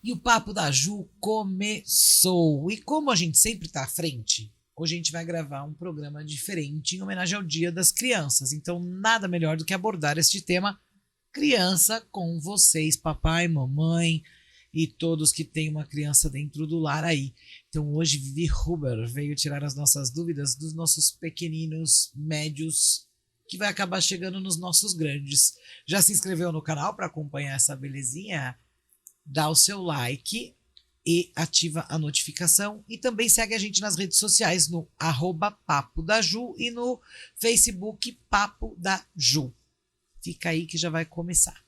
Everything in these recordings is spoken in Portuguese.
E o Papo da Ju começou. E como a gente sempre está à frente, hoje a gente vai gravar um programa diferente em homenagem ao Dia das Crianças. Então, nada melhor do que abordar este tema criança com vocês, papai, mamãe e todos que têm uma criança dentro do lar aí. Então, hoje Vivi Huber veio tirar as nossas dúvidas dos nossos pequeninos, médios, que vai acabar chegando nos nossos grandes. Já se inscreveu no canal para acompanhar essa belezinha? Dá o seu like e ativa a notificação. E também segue a gente nas redes sociais no @Papo da Ju e no Facebook Papo da Ju. Fica aí que já vai começar.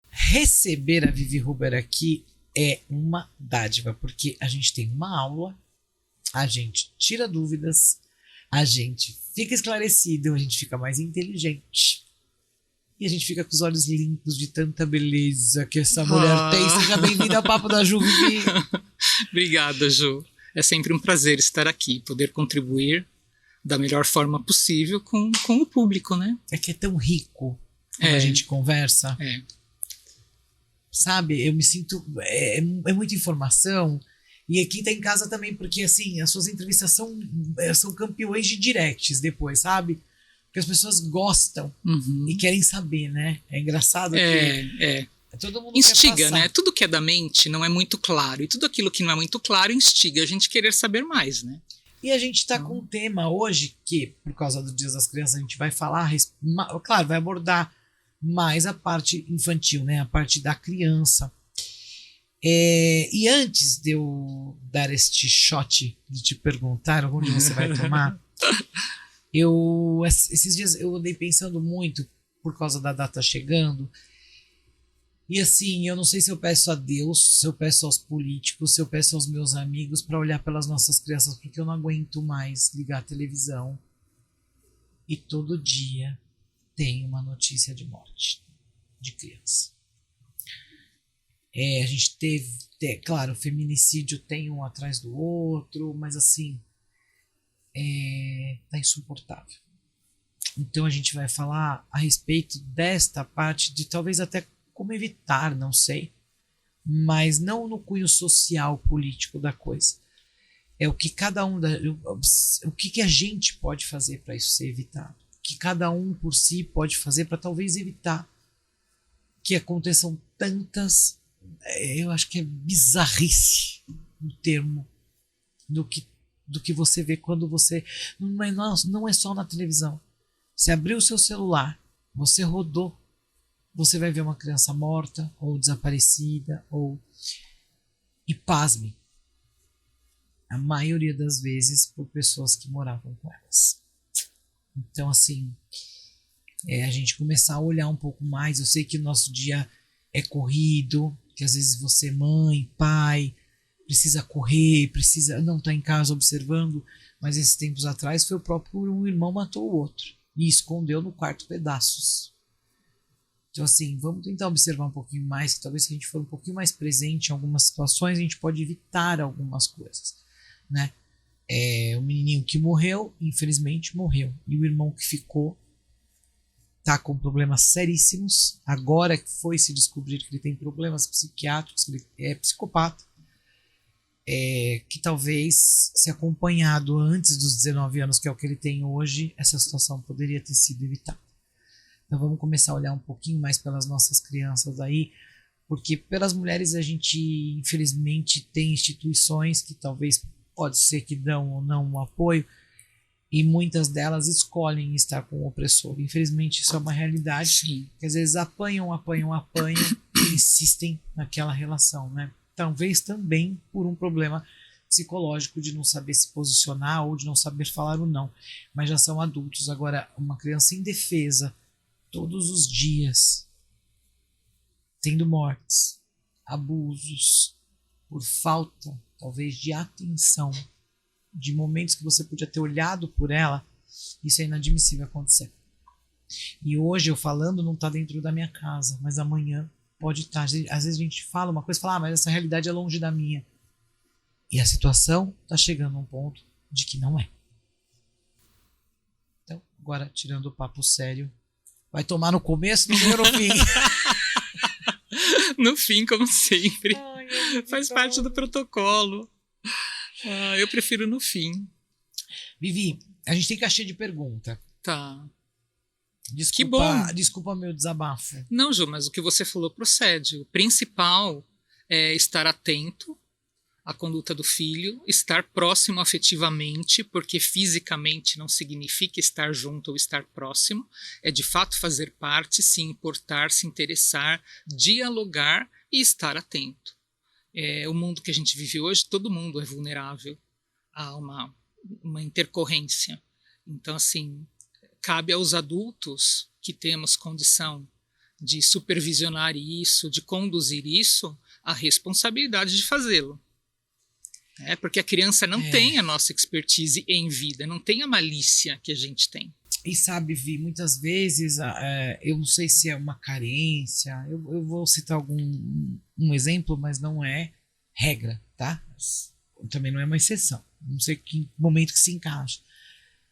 Receber a Vivi Huber aqui é uma dádiva, porque a gente tem uma aula, a gente tira dúvidas, a gente fica esclarecido, a gente fica mais inteligente. E a gente fica com os olhos limpos de tanta beleza que essa mulher tem. Seja bem-vinda ao Papo da Ju, Vivi. Obrigada, Ju. É sempre um prazer estar aqui, poder contribuir da melhor forma possível com o público, né? É que é tão rico quando a gente conversa. Sabe, eu me sinto... É muita informação. E aqui tá em casa também, porque assim, as suas entrevistas são campeões de directs depois, sabe? Porque as pessoas gostam e querem saber, né? É engraçado que todo mundo instiga, quer passar. né? Tudo que é da mente não é muito claro. E tudo aquilo que não é muito claro instiga a gente querer saber mais, né? E a gente tá com um tema hoje que, por causa do Dia das Crianças, a gente vai falar, claro, vai abordar mais a parte infantil, né? A parte da criança. E antes de eu dar este shot de te perguntar onde você vai tomar, esses dias eu andei pensando muito por causa da data chegando. E assim, eu não sei se eu peço a Deus, se eu peço aos políticos, se eu peço aos meus amigos para olhar pelas nossas crianças, porque eu não aguento mais ligar a televisão e todo dia tem uma notícia de morte de criança. A gente teve, claro, feminicídio tem um atrás do outro, mas assim, tá insuportável. Então a gente vai falar a respeito desta parte de talvez até como evitar, não sei, mas não no cunho social, político da coisa. É o que cada um, o que a gente pode fazer para isso ser evitado, o que cada um por si pode fazer para talvez evitar que aconteçam tantas, eu acho que é bizarrice o termo do que você vê quando você, não é só na televisão, você abriu o seu celular, você rodou, você vai ver uma criança morta ou desaparecida e pasme, a maioria das vezes por pessoas que moravam com elas. Então assim, a gente começar a olhar um pouco mais. Eu sei que o nosso dia é corrido, que às vezes você, mãe, pai, precisa correr, não estar em casa observando, mas esses tempos atrás foi o próprio um irmão matou o outro e escondeu no quarto pedaços. Então assim, vamos tentar observar um pouquinho mais, que talvez se a gente for um pouquinho mais presente em algumas situações, a gente pode evitar algumas coisas, né? O menininho que morreu, infelizmente morreu, e o irmão que ficou tá com problemas seríssimos, agora que foi se descobrir que ele tem problemas psiquiátricos, que ele é psicopata, que talvez, se acompanhado antes dos 19 anos, que é o que ele tem hoje, essa situação poderia ter sido evitada. Então vamos começar a olhar um pouquinho mais pelas nossas crianças aí, porque pelas mulheres a gente, infelizmente, tem instituições que talvez pode ser que dão ou não um apoio, e muitas delas escolhem estar com o opressor. Infelizmente isso é uma realidade. Sim. Que às vezes apanham e insistem naquela relação, né? Talvez também por um problema psicológico de não saber se posicionar ou de não saber falar o não, mas já são adultos. Agora, uma criança indefesa todos os dias, tendo mortes, abusos, por falta, talvez, de atenção, de momentos que você podia ter olhado por ela, isso é inadmissível acontecer. E hoje eu falando não está dentro da minha casa, mas amanhã pode estar. Às vezes a gente fala uma coisa e fala, mas essa realidade é longe da minha. E a situação está chegando a um ponto de que não é. Então, agora, tirando o papo sério, vai tomar no começo, não ganha no fim. No fim, como sempre. Ai, Faz parte do protocolo. Eu prefiro no fim. Vivi, a gente tem caixinha de pergunta. Tá. Desculpa, Que bom. Desculpa meu desabafo. Não, Ju, mas o que você falou procede. O principal é estar atento à conduta do filho, estar próximo afetivamente, porque fisicamente não significa estar junto ou estar próximo, é de fato fazer parte, se importar, se interessar, dialogar e estar atento. O mundo que a gente vive hoje, todo mundo é vulnerável a uma intercorrência. Então, assim, cabe aos adultos que temos condição de supervisionar isso, de conduzir isso, a responsabilidade de fazê-lo. Porque a criança não tem a nossa expertise em vida, não tem a malícia que a gente tem. E sabe, Vi, muitas vezes, eu não sei se é uma carência, eu vou citar um exemplo, mas não é regra, tá? Também não é uma exceção. Não sei que momento que se encaixa.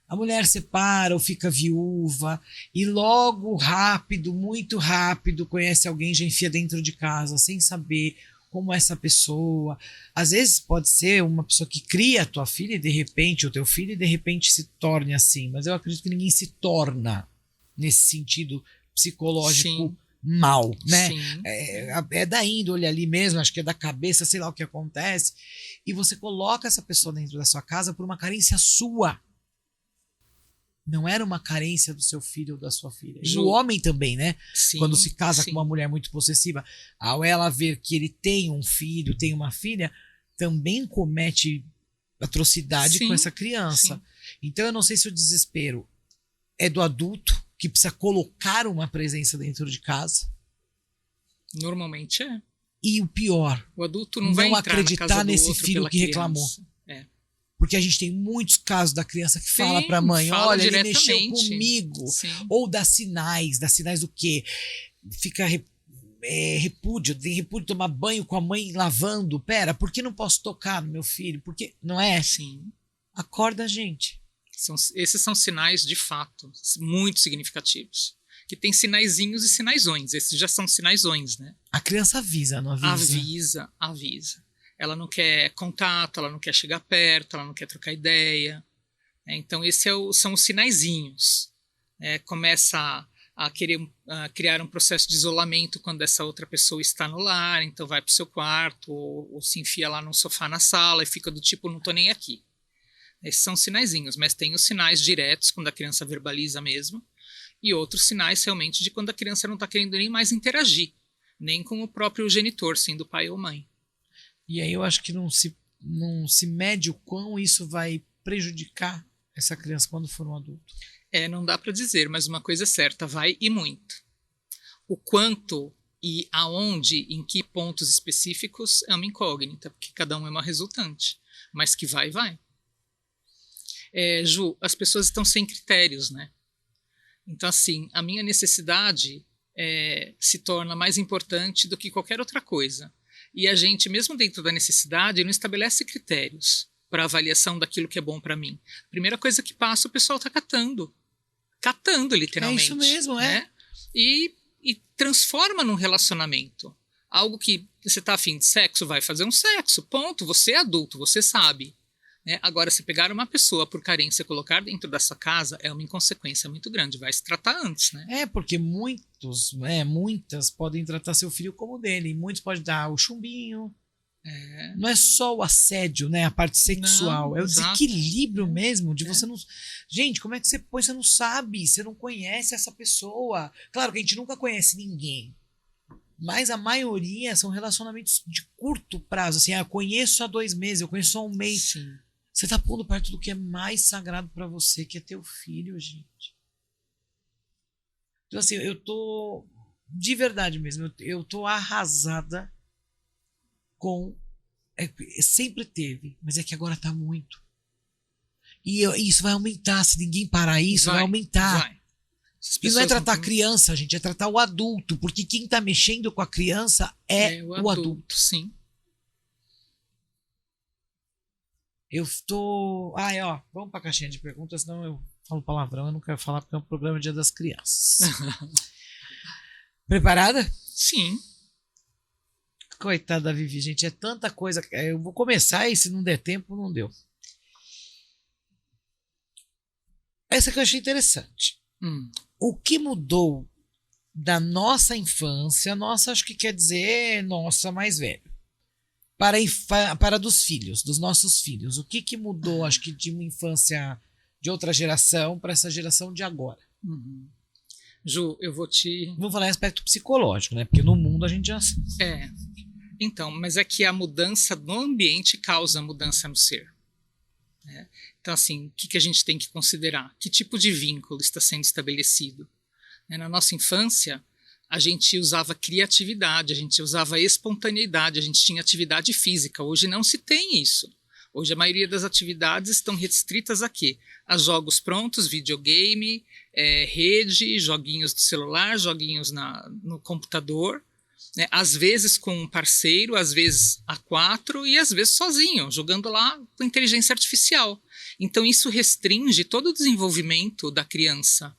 A mulher separa ou fica viúva e logo rápido, muito rápido, conhece alguém, já enfia dentro de casa, sem saber como essa pessoa. Às vezes pode ser uma pessoa que cria a tua filha e de repente, o teu filho, e de repente se torne assim. Mas eu acredito que ninguém se torna nesse sentido psicológico Sim. mal, né? Sim. É da índole ali mesmo, acho que é da cabeça, sei lá o que acontece. E você coloca essa pessoa dentro da sua casa por uma carência sua. Não era uma carência do seu filho ou da sua filha. E o homem também, né? Sim, quando se casa sim. com uma mulher muito possessiva, ao ela ver que ele tem um filho, tem uma filha, também comete atrocidade Sim, com essa criança. sim. Então eu não sei se o desespero é do adulto, que precisa colocar uma presença dentro de casa. Normalmente é. E o pior, o adulto não vai entrar acreditar na casa do nesse outro filho pela que criança. reclamou. É. Porque a gente tem muitos casos da criança que Sim, fala pra mãe, fala olha, ele mexeu diretamente. comigo. Sim. Ou dá sinais do quê? Fica repúdio, tem repúdio, tomar banho com a mãe lavando. Pera, por que não posso tocar no meu filho? Porque não é? Sim. Acorda, gente. Esses são sinais, de fato, muito significativos. Que tem sinaizinhos e sinaisões. Esses já são sinaisões, né? A criança avisa, não avisa? Avisa. Ela não quer contato, ela não quer chegar perto, ela não quer trocar ideia. Então, esses são os sinaizinhos. Começa a querer criar um processo de isolamento quando essa outra pessoa está no lar, então vai para o seu quarto, ou se enfia lá no sofá na sala e fica do tipo, não estou nem aqui. Esses são sinaizinhos, mas tem os sinais diretos, quando a criança verbaliza mesmo, e outros sinais realmente de quando a criança não está querendo nem mais interagir, nem com o próprio genitor, sendo pai ou mãe. E aí eu acho que não se mede o quão isso vai prejudicar essa criança quando for um adulto. Não dá para dizer, mas uma coisa é certa, vai e muito. O quanto e aonde, em que pontos específicos, é uma incógnita, porque cada um é uma resultante, mas que vai. Ju, as pessoas estão sem critérios, né? Então, assim, a minha necessidade se torna mais importante do que qualquer outra coisa. E a gente, mesmo dentro da necessidade, não estabelece critérios para avaliação daquilo que é bom para mim. Primeira coisa que passa, o pessoal está catando. Catando, literalmente. É isso mesmo, né? E transforma num relacionamento. Algo que você está afim de sexo, vai fazer um sexo, ponto. Você é adulto, você sabe. Agora, se pegar uma pessoa por carência e colocar dentro da sua casa, é uma inconsequência muito grande. Vai se tratar antes, né? Porque muitas podem tratar seu filho como dele. Muitos podem dar o chumbinho. Não é só o assédio, né? A parte sexual. Não, é o exato. desequilíbrio mesmo de você não... Gente, como é que você põe? Você não sabe, você não conhece essa pessoa. Claro que a gente nunca conhece ninguém. Mas a maioria são relacionamentos de curto prazo. Assim, eu conheço há 2 meses, eu conheço há 1 mês. Sim. Você tá pondo perto do que é mais sagrado pra você, que é teu filho, gente. Então, assim, eu tô... De verdade mesmo, eu tô arrasada com... sempre teve, mas é que agora tá muito. E isso vai aumentar. Se ninguém parar isso, vai aumentar. Vai. E não é tratar a criança, gente, é tratar o adulto. Porque quem tá mexendo com a criança é o adulto. Sim. Eu tô. Ai, ó, vamos pra caixinha de perguntas, senão eu falo palavrão, eu não quero falar porque é um programa Dia das Crianças. Preparada? Sim. Coitada da Vivi, gente, é tanta coisa. Eu vou começar e se não der tempo, não deu. Essa que eu achei interessante. Hum. O que mudou da nossa infância, nossa, acho que quer dizer nossa mais velho, para dos filhos, dos nossos filhos? O que mudou, acho que de uma infância de outra geração para essa geração de agora? Uhum. Ju, eu vou te. Vamos falar em aspecto psicológico, né? Porque no mundo a gente já. É. Então, mas é que a mudança no ambiente causa mudança no ser. Né? Então, assim, o que a gente tem que considerar? Que tipo de vínculo está sendo estabelecido? Na nossa infância, a gente usava criatividade, a gente usava espontaneidade, a gente tinha atividade física. Hoje não se tem isso. Hoje a maioria das atividades estão restritas a quê? A jogos prontos, videogame, rede, joguinhos do celular, joguinhos no computador, né? Às vezes com um parceiro, às vezes a quatro e às vezes sozinho, jogando lá com inteligência artificial. Então isso restringe todo o desenvolvimento da criança.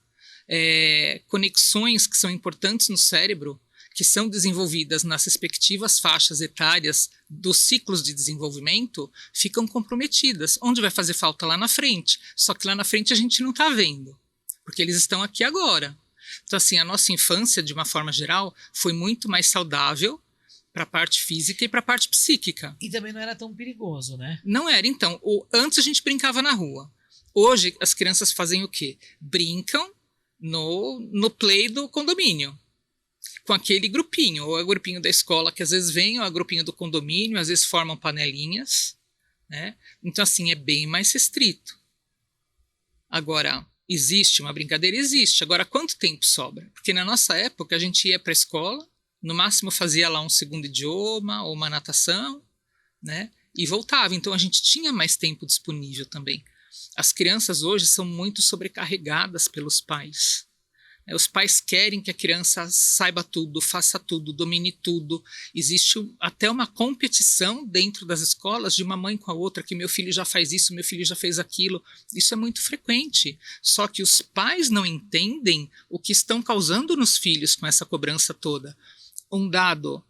Conexões que são importantes no cérebro, que são desenvolvidas nas respectivas faixas etárias dos ciclos de desenvolvimento, ficam comprometidas. Onde vai fazer falta? Lá na frente. Só que lá na frente a gente não está vendo, porque eles estão aqui agora. Então, assim, a nossa infância, de uma forma geral, foi muito mais saudável para a parte física e para a parte psíquica. E também não era tão perigoso, né? Não era, então. Antes a gente brincava na rua. Hoje as crianças fazem o quê? Brincam no play do condomínio, com aquele grupinho, ou é o grupinho da escola que às vezes vem, ou é o grupinho do condomínio, às vezes formam panelinhas, né? Então, assim, é bem mais restrito. Agora, existe uma brincadeira? Existe. Agora, quanto tempo sobra? Porque na nossa época a gente ia para a escola, no máximo fazia lá um segundo idioma, ou uma natação, né? E voltava. Então a gente tinha mais tempo disponível também. As crianças hoje são muito sobrecarregadas pelos pais. Os pais querem que a criança saiba tudo, faça tudo, domine tudo. Existe até uma competição dentro das escolas de uma mãe com a outra, que meu filho já faz isso, meu filho já fez aquilo. Isso é muito frequente. Só que os pais não entendem o que estão causando nos filhos com essa cobrança toda. Um dado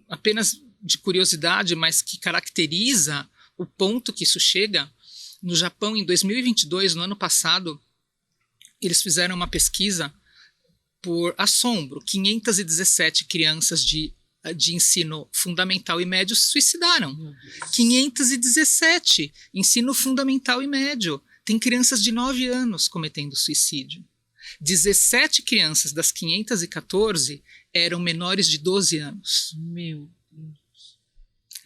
apenas de curiosidade, mas que caracteriza o ponto que isso chega. No Japão, em 2022, no ano passado, eles fizeram uma pesquisa por assombro. 517 crianças de ensino fundamental e médio se suicidaram. 517, ensino fundamental e médio. Tem crianças de 9 anos cometendo suicídio. 17 crianças das 514 eram menores de 12 anos. Meu Deus.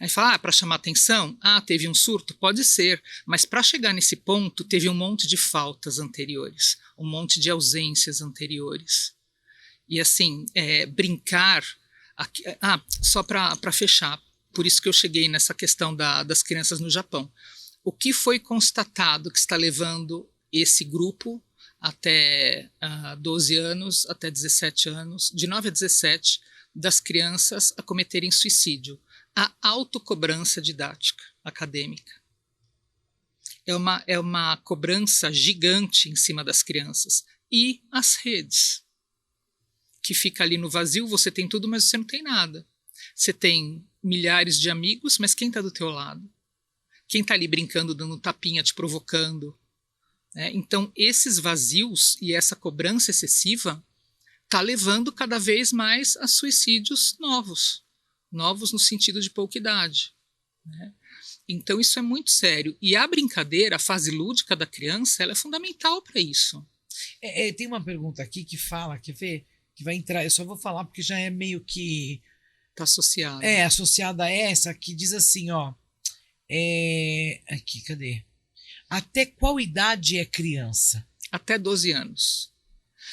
Aí fala, para chamar atenção? Teve um surto? Pode ser, mas para chegar nesse ponto, teve um monte de faltas anteriores, um monte de ausências anteriores. E assim, brincar... só para fechar, por isso que eu cheguei nessa questão das crianças no Japão. O que foi constatado que está levando esse grupo até 12 anos, até 17 anos, de 9 a 17, das crianças a cometerem suicídio? A autocobrança didática acadêmica. É uma cobrança gigante em cima das crianças. E as redes, que fica ali no vazio, você tem tudo, mas você não tem nada. Você tem milhares de amigos, mas quem está do teu lado? Quem está ali brincando, dando tapinha, te provocando? Então, esses vazios e essa cobrança excessiva está levando cada vez mais a suicídios novos no sentido de pouca idade. Né? Então isso é muito sério. E a brincadeira, a fase lúdica da criança, ela é fundamental para isso. Tem uma pergunta aqui que fala, quer ver? Que vai entrar, eu só vou falar porque já é meio que... Está associado. Associada a essa, que diz assim, ó... Aqui, cadê? Até qual idade é criança? Até 12 anos.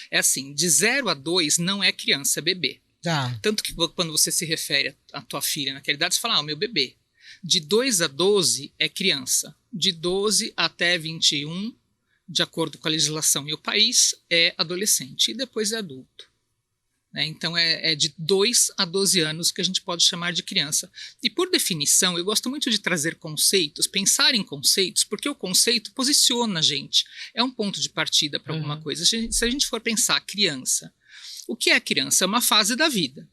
É assim, de 0 a 2 não é criança, é bebê. Tá. Tanto que quando você se refere à tua filha naquela idade, você fala, o meu bebê. De 2 a 12 é criança. De 12 até 21, de acordo com a legislação e o país, é adolescente. E depois é adulto. né? Então é de 2 a 12 anos que a gente pode chamar de criança. E por definição, eu gosto muito de trazer conceitos, pensar em conceitos, porque o conceito posiciona a gente. É um ponto de partida para alguma coisa. Se a gente for pensar criança, o que é criança? É uma fase da vida.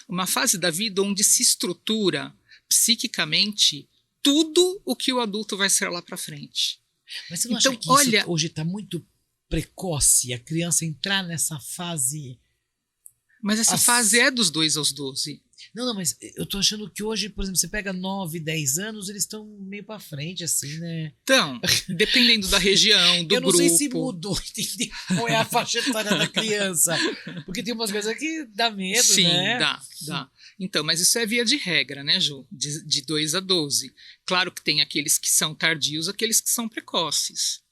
Uma fase da vida onde se estrutura psiquicamente tudo o que o adulto vai ser lá para frente. Mas você não Então, acha que olha, isso hoje está muito precoce, a criança entrar nessa fase? mas essa fase é dos 2 aos 12. Não, mas eu tô achando que hoje, por exemplo, você pega 9, 10 anos, eles estão meio pra frente, assim, né? Então, dependendo da região, do eu não grupo. sei se mudou, entendeu? Qual é a faixa etária da criança. Porque tem umas coisas que dá medo, Sim, né? dá. Então, mas isso é via de regra, né, Ju? De 2 a 12. Claro que tem aqueles que são tardios, aqueles que são precoces.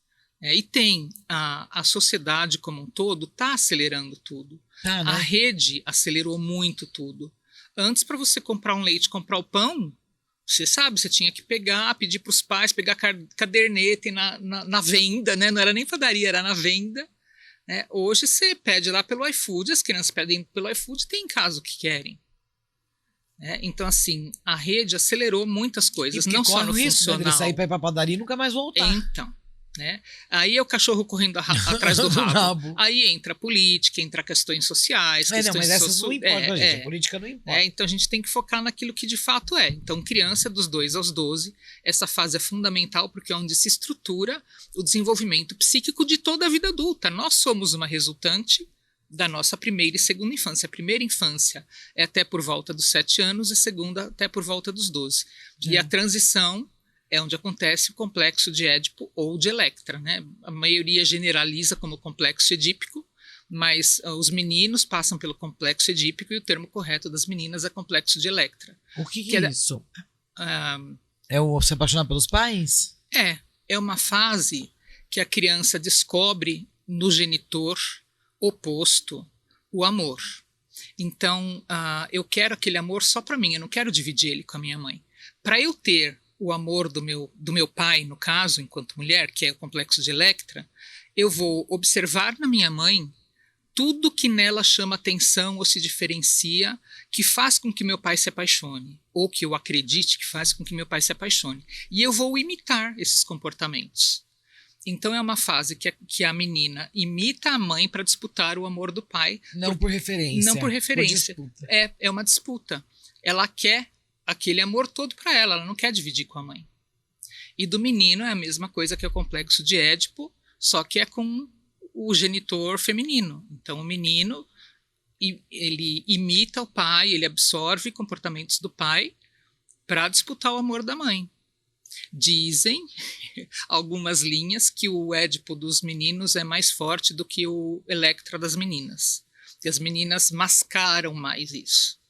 E tem a sociedade como um todo está acelerando tudo. Tá, né? A rede acelerou muito tudo. Antes, para você comprar um leite, comprar o pão, você sabe, você tinha que pegar, pedir para os pais, pegar caderneta na venda, né? Não era nem padaria, era na venda. Né? Hoje você pede lá pelo iFood, as crianças pedem pelo iFood, tem em casa o que querem. Então, assim, a rede acelerou muitas coisas, não só no funcional. Né, ele sair para ir para padaria e nunca mais voltar. Então, né? Aí é o cachorro correndo atrás do rabo. Aí entra a política, entra questões sociais. Não, mas essas não importam, gente. A política não importa. Então a gente tem que focar naquilo que de fato é. Então, criança dos 2 aos 12, essa fase é fundamental porque é onde se estrutura o desenvolvimento psíquico de toda a vida adulta. Nós somos uma resultante da nossa primeira e segunda infância. A primeira infância é até por volta dos 7 anos e a segunda até por volta dos 12. E a transição é onde acontece o complexo de Édipo ou de Electra, né? A maioria generaliza como complexo edípico, mas os meninos passam pelo complexo edípico e o termo correto das meninas é complexo de Electra. O que é isso? É o se apaixonar pelos pais? É uma fase que a criança descobre no genitor oposto o amor. Então, eu quero aquele amor só para mim, eu não quero dividir ele com a minha mãe. Para eu ter o amor do meu pai, no caso, enquanto mulher, que é o complexo de Electra, eu vou observar na minha mãe tudo que nela chama atenção ou se diferencia, que faz com que meu pai se apaixone, ou que eu acredite que faz com que meu pai se apaixone. E eu vou imitar esses comportamentos. Então é uma fase que a menina imita a mãe para disputar o amor do pai. Não por referência. Não por referência. É uma disputa. Ela quer aquele amor todo para ela não quer dividir com a mãe. E do menino é a mesma coisa que é o complexo de Édipo, só que é com o genitor feminino. Então o menino, ele imita o pai, ele absorve comportamentos do pai para disputar o amor da mãe. Dizem algumas linhas que o Édipo dos meninos é mais forte do que o Electra das meninas. E as meninas mascaram mais isso.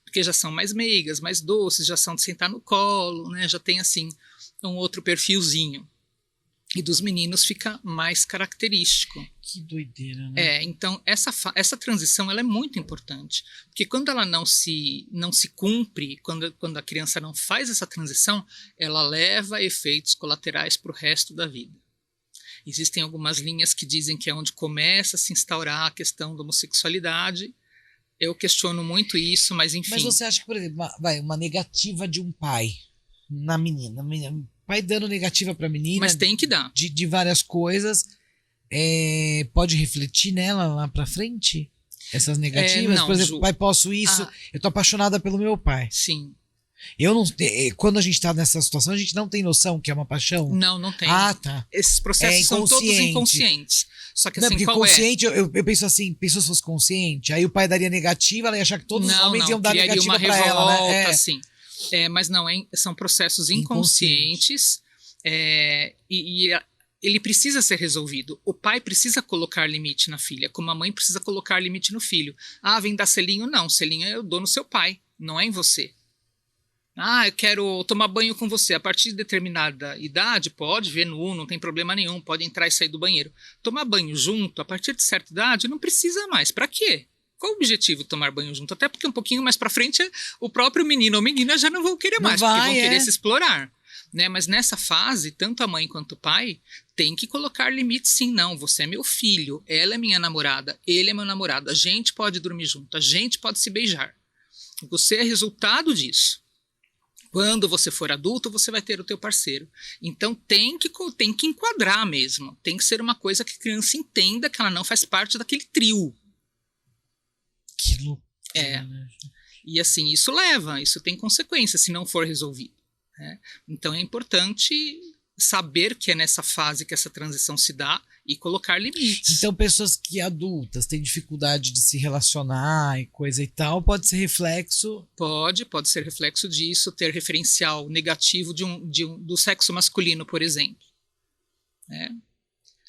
Porque já são mais meigas, mais doces, já são de sentar no colo, né? Já tem assim um outro perfilzinho. E dos meninos fica mais característico. Que doideira, né? Então essa transição ela é muito importante. Porque quando ela não se cumpre, quando a criança não faz essa transição, ela leva efeitos colaterais para o resto da vida. Existem algumas linhas que dizem que é onde começa a se instaurar a questão da homossexualidade. Eu questiono muito isso, mas enfim. Mas você acha que, por exemplo, uma negativa de um pai na menina, pai dando negativa pra menina. Mas tem que dar. De várias coisas, pode refletir nela lá pra frente? Essas negativas? Não, por exemplo, pai, posso isso, eu tô apaixonada pelo meu pai. Sim. Eu não, quando a gente tá nessa situação, a gente não tem noção que é uma paixão? Não tem. Tá. Esses processos são todos inconscientes. Só que assim, porque consciente, eu penso assim, se fosse consciente, aí o pai daria negativa, ela ia achar que todos os homens iam dar negativa pra ela, né? Assim. Mas não, são processos inconscientes e ele precisa ser resolvido. O pai precisa colocar limite na filha, como a mãe precisa colocar limite no filho. Vem dar selinho? Não, selinho eu dou no seu pai, não é em você. Eu quero tomar banho com você. A partir de determinada idade, pode ver nu, não tem problema nenhum, pode entrar e sair do banheiro. Tomar banho junto, a partir de certa idade, não precisa mais. Para quê? Qual o objetivo de tomar banho junto? Até porque um pouquinho mais para frente, o próprio menino ou menina já não vão querer mais, porque vão querer se explorar. né? Mas nessa fase, tanto a mãe quanto o pai tem que colocar limites, sim. Não, você é meu filho, ela é minha namorada, ele é meu namorado, a gente pode dormir junto, a gente pode se beijar. Você é resultado disso. Quando você for adulto, você vai ter o teu parceiro. Então tem que enquadrar mesmo. Tem que ser uma coisa que a criança entenda que ela não faz parte daquele trio. Que loucura, É. né? E assim, isso tem consequências se não for resolvido, né? Então é importante saber que é nessa fase que essa transição se dá e colocar limites. Então, pessoas que adultas têm dificuldade de se relacionar e coisa e tal, pode ser reflexo. Pode ser reflexo disso, ter referencial negativo do sexo masculino, por exemplo, né?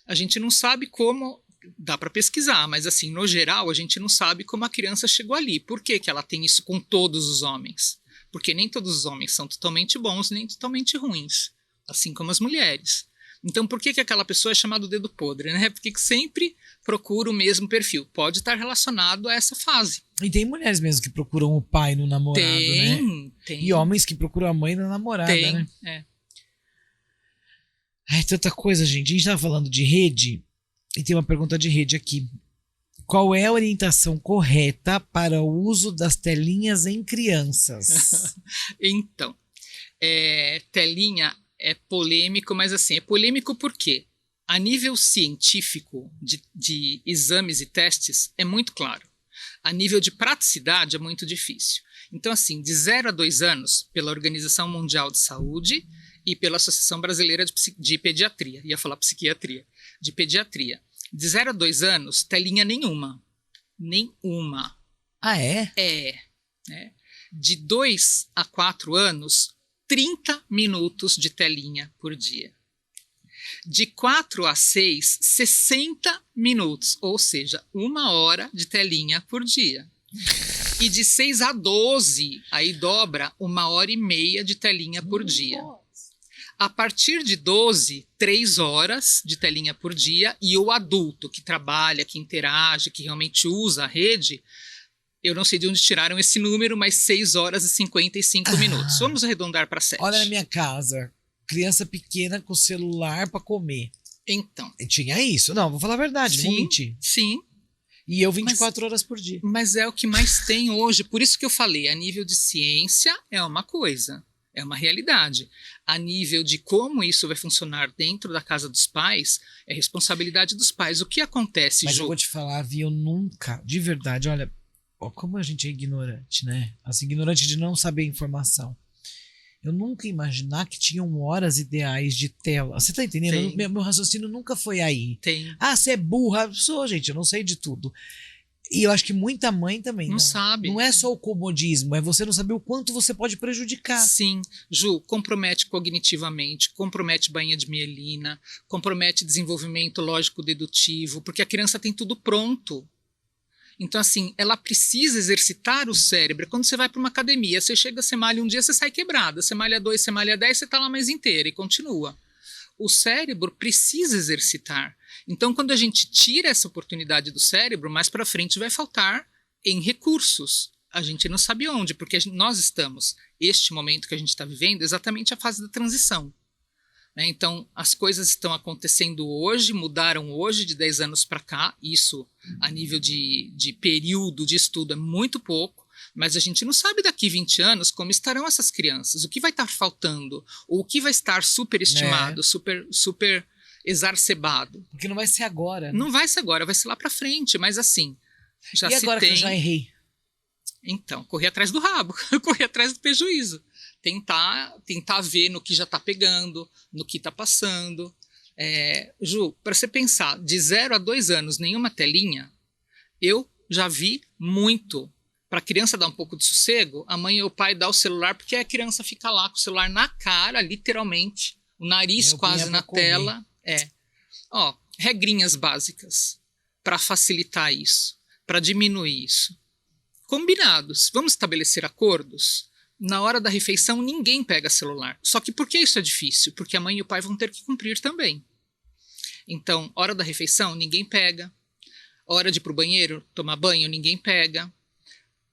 A gente não sabe como, dá para pesquisar, mas assim, no geral, a gente não sabe como a criança chegou ali. Por que ela tem isso com todos os homens? Porque nem todos os homens são totalmente bons, nem totalmente ruins, assim como as mulheres. Então, por que aquela pessoa é chamada dedo podre, né? Porque sempre procura o mesmo perfil. Pode estar relacionado a essa fase. E tem mulheres mesmo que procuram o pai no namorado, né? Tem. E homens que procuram a mãe na namorada, Tem, né? é. Ai, tanta coisa, gente. A gente tava falando de rede e tem uma pergunta de rede aqui. Qual é a orientação correta para o uso das telinhas em crianças? Então, telinha é polêmico, mas assim, é polêmico por quê? A nível científico de exames e testes é muito claro. A nível de praticidade é muito difícil. Então, assim, de 0 a 2 anos, pela Organização Mundial de Saúde e pela Associação Brasileira de Pediatria, ia falar psiquiatria, de pediatria. De 0 a 2 anos, telinha nenhuma. Nenhuma. Ah, é? É. De 2 a 4 anos, 30 minutos de telinha por dia. De 4 a 6, 60 minutos, ou seja, 1 hora de telinha por dia. E de 6 a 12, aí dobra 1h30 de telinha por dia. A partir de 12, 3 horas de telinha por dia, e o adulto que trabalha, que interage, que realmente usa a rede, eu não sei de onde tiraram esse número, mas 6 horas e 55 minutos. Vamos arredondar para 7. Olha na minha casa, criança pequena com celular para comer. Então. Tinha isso? Não, vou falar a verdade, não vou mentir. Sim. E eu 24 horas por dia. Mas é o que mais tem hoje. Por isso que eu falei, a nível de ciência é uma coisa, é uma realidade. A nível de como isso vai funcionar dentro da casa dos pais, é responsabilidade dos pais. O que acontece, Mas Ju? eu vou te falar, Vi, eu nunca, de verdade, olha, como a gente é ignorante, né? Assim, ignorante de não saber informação. Eu nunca ia imaginar que tinham horas ideais de tela. Você tá entendendo? Meu raciocínio nunca foi aí. Tem. Ah, você é burra. Eu sou, gente, eu não sei de tudo. E eu acho que muita mãe também não sabe. Não é só o comodismo, é você não saber o quanto você pode prejudicar. Sim, Ju, compromete cognitivamente, compromete bainha de mielina, compromete desenvolvimento lógico-dedutivo, porque a criança tem tudo pronto. Então, assim, ela precisa exercitar o cérebro. Quando você vai para uma academia, você chega, você malha um dia, você sai quebrada. Você malha 2, você malha 10, você está lá mais inteira e continua. O cérebro precisa exercitar. Então, quando a gente tira essa oportunidade do cérebro, mais para frente vai faltar em recursos. A gente não sabe onde, porque nós estamos, este momento que a gente está vivendo, exatamente a fase da transição. Então, as coisas estão acontecendo hoje, mudaram hoje, de 10 anos para cá. Isso, a nível de período de estudo, é muito pouco. Mas a gente não sabe daqui 20 anos como estarão essas crianças. O que vai estar faltando? Ou o que vai estar superestimado, super exacerbado? Porque não vai ser agora. Né? Não vai ser agora, vai ser lá para frente. Mas assim, já e se agora tem... que eu já errei? Então, correr atrás do rabo, correr atrás do prejuízo. Tentar ver no que já está pegando, no que está passando. Ju, para você pensar, de 0 a 2 anos, nenhuma telinha, eu já vi muito. Para a criança dar um pouco de sossego, a mãe ou o pai dá o celular, porque a criança fica lá com o celular na cara, literalmente, o nariz quase na tela. Regrinhas básicas para facilitar isso, para diminuir isso. Combinados, vamos estabelecer acordos? Na hora da refeição, ninguém pega celular. Só que por que isso é difícil? Porque a mãe e o pai vão ter que cumprir também. Então, hora da refeição, ninguém pega. Hora de ir para o banheiro, tomar banho, ninguém pega.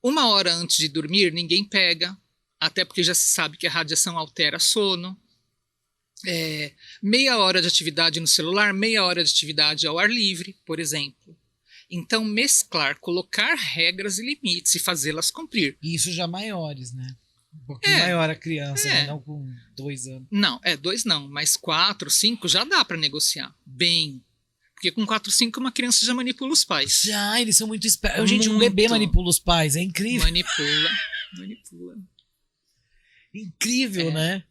1 hora antes de dormir, ninguém pega. Até porque já se sabe que a radiação altera sono. Meia hora de atividade no celular, meia hora de atividade ao ar livre, por exemplo. Então, mesclar, colocar regras e limites e fazê-las cumprir. Isso já maiores, né? Um pouquinho maior a criança, né? Não com 2 anos. Não, 2 não, mas 4, 5 já dá para negociar. Bem. Porque com 4, 5 uma criança já manipula os pais. Já, eles são muito espertos. Gente, um bebê manipula os pais, é incrível. Manipula. Incrível, né?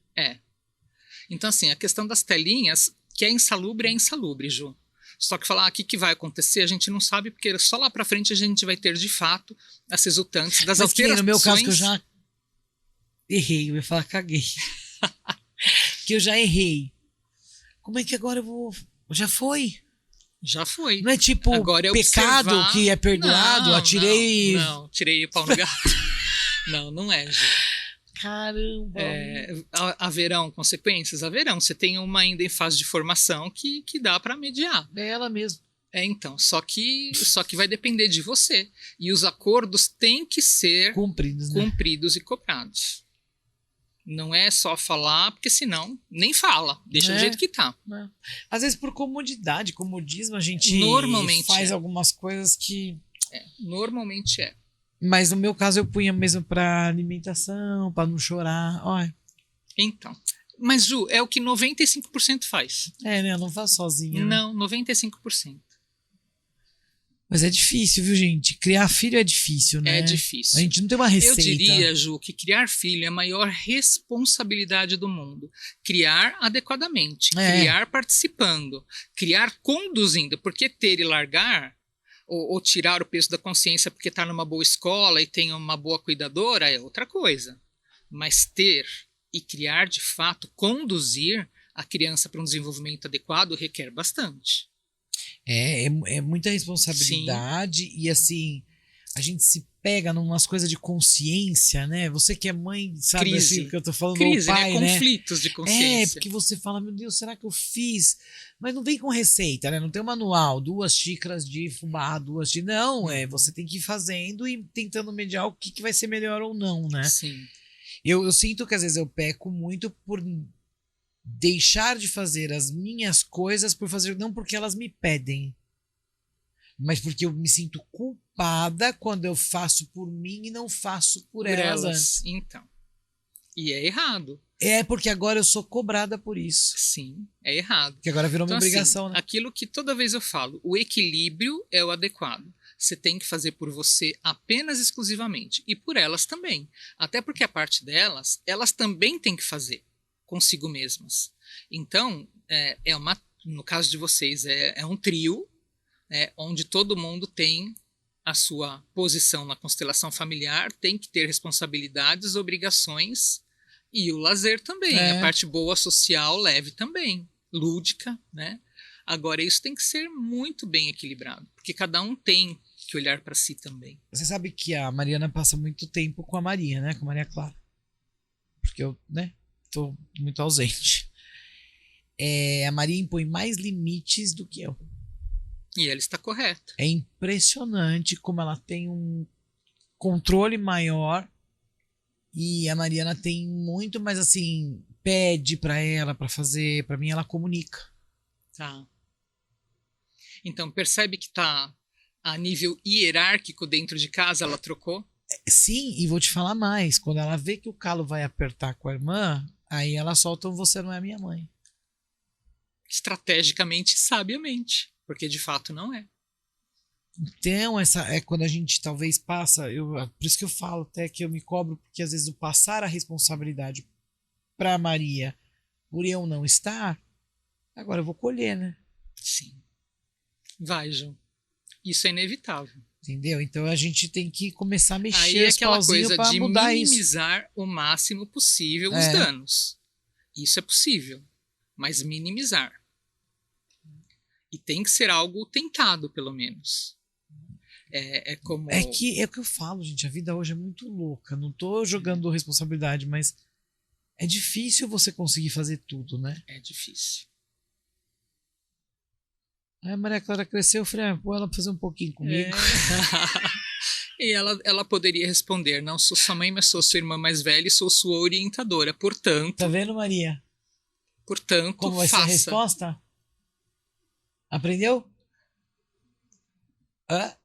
Então, assim, a questão das telinhas, que é insalubre, Ju. Só que falar o que vai acontecer, a gente não sabe, porque só lá pra frente a gente vai ter, de fato, as resultantes das alterações. No meu caso, que eu já errei, eu ia falar caguei. Que eu já errei. Como é que agora eu vou... Já foi. Já foi. Não é tipo agora pecado observar... que é perdoado? Atirei... Não, tirei o pau no gato. Não é, Ju. Caramba. Haverão consequências? Haverão. Você tem uma ainda em fase de formação que dá para mediar. É ela mesmo. Então, só que vai depender de você. E os acordos têm que ser cumpridos e cobrados. Não é só falar, porque senão nem fala. Deixa do jeito que tá. Às vezes por comodismo, a gente normalmente faz algumas coisas que... Normalmente é. Mas no meu caso eu punha mesmo pra alimentação, pra não chorar. Olha. Então. Mas, Ju, é o que 95% faz. Né? Eu não faço sozinha. Né? Não, 95%. Mas é difícil, viu, gente? Criar filho é difícil, né? É difícil. A gente não tem uma receita. Eu diria, Ju, que criar filho é a maior responsabilidade do mundo. Criar adequadamente. Criar participando. Criar conduzindo. Porque ter e largar... Ou tirar o peso da consciência porque está numa boa escola e tem uma boa cuidadora é outra coisa. Mas ter e criar, de fato, conduzir a criança para um desenvolvimento adequado requer bastante. É muita responsabilidade. Sim. E assim, a gente se pega em umas coisas de consciência, né? Você que é mãe, sabe assim, o que eu tô falando, crise, ou pai, né? Conflitos de consciência. Porque você fala, meu Deus, será que eu fiz? Mas não vem com receita, né? Não tem um manual, 2 xícaras de fubá, 2 de... Não, você tem que ir fazendo e tentando mediar o que vai ser melhor ou não, né? Sim. Eu sinto que às vezes eu peco muito por deixar de fazer as minhas coisas por fazer, não porque elas me pedem, mas porque eu me sinto culpada quando eu faço por mim e não faço por elas antes. Então. E é errado. Porque agora eu sou cobrada por isso. Sim, é errado. Porque agora virou uma obrigação, assim, né? Aquilo que toda vez eu falo, o equilíbrio é o adequado. Você tem que fazer por você apenas exclusivamente. E por elas também. Até porque a parte delas, elas também têm que fazer consigo mesmas. Então, no caso de vocês, é um trio, onde todo mundo tem a sua posição na constelação familiar, tem que ter responsabilidades, obrigações e o lazer também, a parte boa social leve também, lúdica, né? Agora, isso tem que ser muito bem equilibrado, porque cada um tem que olhar para si também. Você sabe que a Mariana passa muito tempo com a Maria, né? Com a Maria Clara. Porque eu, tô muito ausente. A Maria impõe mais limites do que eu. E ela está correta. É impressionante como ela tem um controle maior e a Mariana tem muito, mas assim, pede pra ela pra fazer, pra mim ela comunica. Tá. Então percebe que tá a nível hierárquico dentro de casa, ela trocou? Sim, e vou te falar mais, quando ela vê que o calo vai apertar com a irmã, aí ela solta um "você não é minha mãe". Estrategicamente, sabiamente. Porque de fato não é. Então, essa é quando a gente talvez passa, por isso que eu falo até que eu me cobro, porque às vezes o passar a responsabilidade para Maria por eu não estar, agora eu vou colher, né? Sim. Vai, João. Isso é inevitável. Entendeu? Então a gente tem que começar a mexer aí é aquela coisa de mudar minimizar isso. o máximo possível os danos. Isso é possível, mas minimizar. E tem que ser algo tentado, pelo menos. Como... É o que eu falo, gente. A vida hoje é muito louca. Não tô jogando responsabilidade, mas é difícil você conseguir fazer tudo, né? É difícil. Aí a Maria Clara cresceu, eu falei, pô, ela fazer um pouquinho comigo. E ela poderia responder, não sou sua mãe, mas sou sua irmã mais velha e sou sua orientadora. Portanto... Tá vendo, Maria? Portanto, Como vai ser a faça. resposta? Aprendeu? Hã?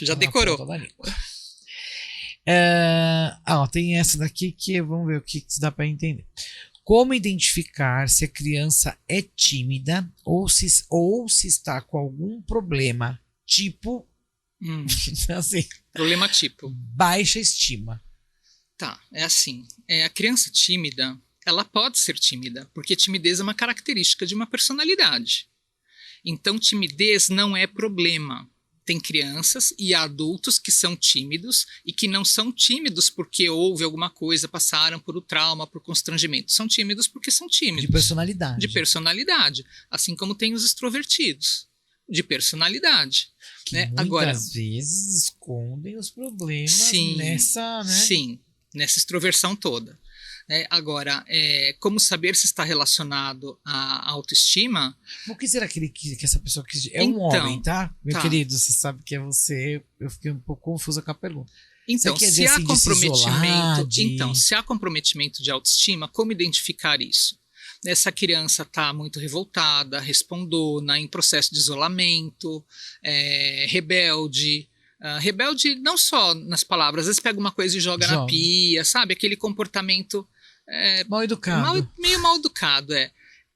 Já Na decorou. ponta da língua. Ó, tem essa daqui que vamos ver o que dá para entender. Como identificar se a criança é tímida ou se está com algum problema, tipo, assim, Problema tipo. baixa estima. Tá, é assim. A criança tímida, ela pode ser tímida, porque timidez é uma característica de uma personalidade. Então, timidez não é problema. Tem crianças e adultos que são tímidos e que não são tímidos porque houve alguma coisa, passaram por um trauma, por constrangimento. São tímidos porque são tímidos. De personalidade. De personalidade. Assim como tem os extrovertidos. De personalidade. Que né? muitas Agora, vezes escondem os problemas sim, nessa, né? Sim, nessa extroversão toda. Agora, como saber se está relacionado à autoestima? O que será que essa pessoa quis dizer? É Então, um homem, tá? Meu tá. querido, você sabe que é você. Eu fiquei um pouco confusa com a pergunta. Então, Você quer se dizer há assim, de se comprometimento, isolar, de- se há comprometimento de autoestima, como identificar isso? Essa criança está muito revoltada, respondona, em processo de isolamento, rebelde. Rebelde não só nas palavras, às vezes pega uma coisa e joga na pia, sabe? Aquele comportamento mal educado. meio mal educado.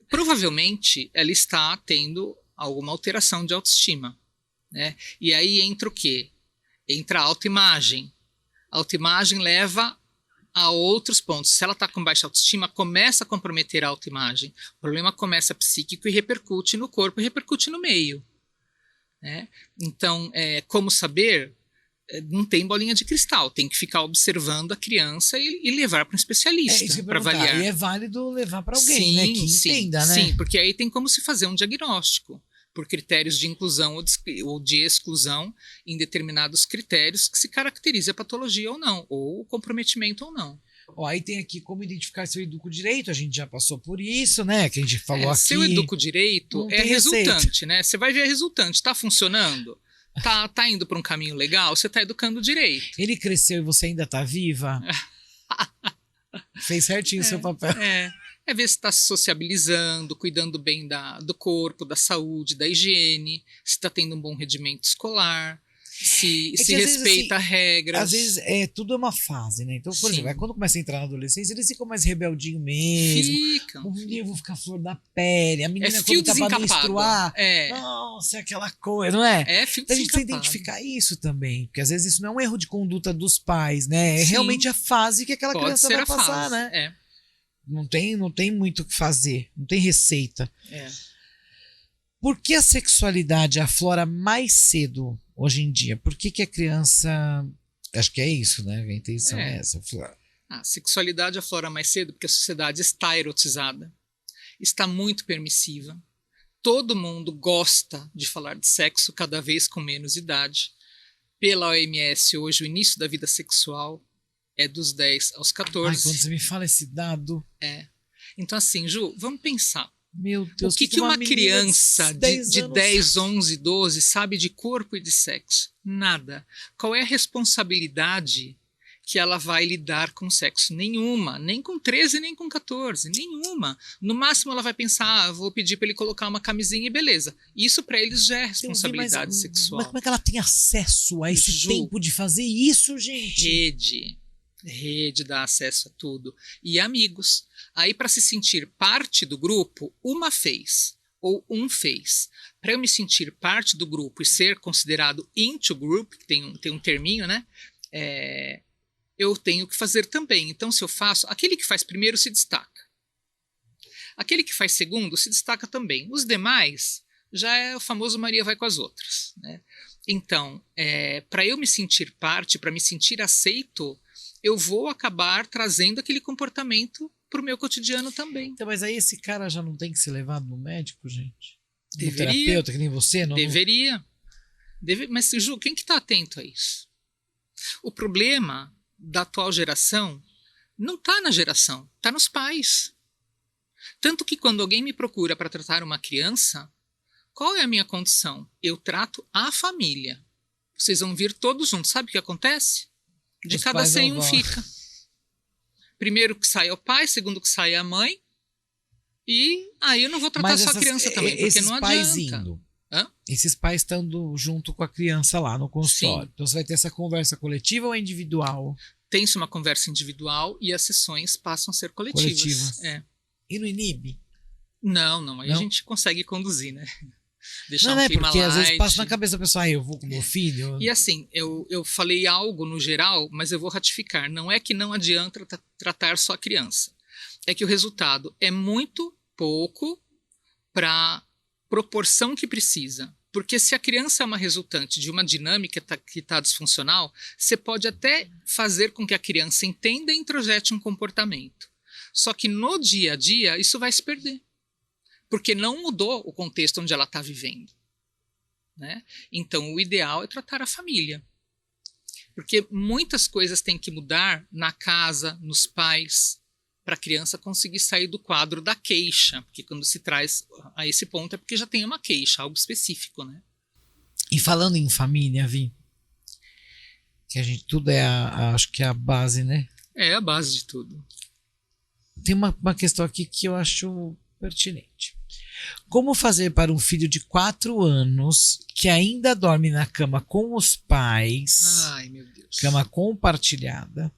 Provavelmente ela está tendo alguma alteração de autoestima. Né? E aí entra o quê? Entra a autoimagem. A autoimagem leva a outros pontos. Se ela está com baixa autoestima, começa a comprometer a autoimagem. O problema começa psíquico e repercute no corpo e repercute no meio. Né? Então, como saber? Não tem bolinha de cristal, tem que ficar observando a criança e levar para um especialista para avaliar. E é válido levar para alguém, sim, né? Que sim, entenda, né? Sim, porque aí tem como se fazer um diagnóstico por critérios de inclusão ou de exclusão em determinados critérios que se caracteriza a patologia ou não, ou o comprometimento ou não. Ó, aí tem aqui como identificar se eu educo direito, a gente já passou por isso, né? Que a gente falou aqui. Se eu educo direito, é resultante, né? Você vai ver a resultante, está funcionando? Tá indo para um caminho legal? Você está educando direito. Ele cresceu e você ainda está viva? Fez certinho o seu papel. É ver se está se sociabilizando, cuidando bem do corpo, da saúde, da higiene, se está tendo um bom rendimento escolar, se respeita regras. Às vezes tudo é uma fase, né? Então, por exemplo, quando começa a entrar na adolescência, eles ficam mais rebeldinho mesmo. Ficam. Um dia eu vou ficar flor da pele. A menina fio quando tá pra menstruar. Nossa, é aquela coisa, não é? É fio a gente precisa identificar isso também. Porque às vezes isso não é um erro de conduta dos pais, né? É realmente a fase que aquela criança vai passar, né? Não tem muito o que fazer. Não tem receita. Por que a sexualidade aflora mais cedo hoje em dia? Por que a criança... Acho que é isso, né? A intenção é essa. A sexualidade aflora mais cedo porque a sociedade está erotizada. Está muito permissiva. Todo mundo gosta de falar de sexo cada vez com menos idade. Pela OMS, hoje, o início da vida sexual é dos 10 aos 14. Ai, quando você me fala esse dado... Então, assim, Ju, vamos pensar. Meu Deus, o que uma criança de 10, 11, 12 sabe de corpo e de sexo? Nada. Qual é a responsabilidade que ela vai lidar com o sexo? Nenhuma. Nem com 13, nem com 14. Nenhuma. No máximo ela vai pensar, vou pedir para ele colocar uma camisinha e beleza. Isso para eles já é responsabilidade sexual. Mas como é que ela tem acesso a esse tempo de fazer isso, gente? Rede dá acesso a tudo. E amigos. Aí, para se sentir parte do grupo, uma fez, ou um fez. Para eu me sentir parte do grupo e ser considerado into group, que tem um terminho, né? Eu tenho que fazer também. Então, se eu faço, aquele que faz primeiro se destaca. Aquele que faz segundo se destaca também. Os demais, já é o famoso Maria vai com as outras. Né? Então, para eu me sentir parte, para me sentir aceito, eu vou acabar trazendo aquele comportamento para o meu cotidiano também. Então, mas aí esse cara já não tem que ser levado no médico, gente? Deveria. No terapeuta, que nem você? Não, deveria. Mas, Ju, quem que está atento a isso? O problema da atual geração não está na geração, está nos pais. Tanto que quando alguém me procura para tratar uma criança, qual é a minha condição? Eu trato a família. Vocês vão vir todos juntos. Sabe o que acontece? De cada 100 um fica. Primeiro que sai é o pai, segundo que sai é a mãe. E aí eu não vou tratar só a criança também, porque esses não pais adianta. indo, Hã? esses pais estando junto com a criança lá no consultório. Sim. Então você vai ter essa conversa coletiva ou individual? Tem-se uma conversa individual e as sessões passam a ser coletivas. É. E no inibe? Não, aí a Não? gente consegue conduzir, né? Deixar Não, um é clima porque às vezes light. passa na cabeça da pessoa, eu vou com meu filho. E assim, eu falei algo no geral, mas eu vou ratificar. Não é que não adianta tratar só a criança. É que o resultado é muito pouco para a proporção que precisa. Porque se a criança é uma resultante de uma dinâmica que está disfuncional, você pode até fazer com que a criança entenda e introjete um comportamento. Só que no dia a dia, isso vai se perder. Porque não mudou o contexto onde ela está vivendo. Né? Então, o ideal é tratar a família. Porque muitas coisas têm que mudar na casa, nos pais, para a criança conseguir sair do quadro da queixa. Porque quando se traz a esse ponto é porque já tem uma queixa, algo específico. Né? E falando em família, Vi, que a gente tudo é acho que é a base, né? É a base de tudo. Tem uma questão aqui que eu acho pertinente. Como fazer para um filho de 4 anos que ainda dorme na cama com os pais, Ai, meu Deus. cama compartilhada,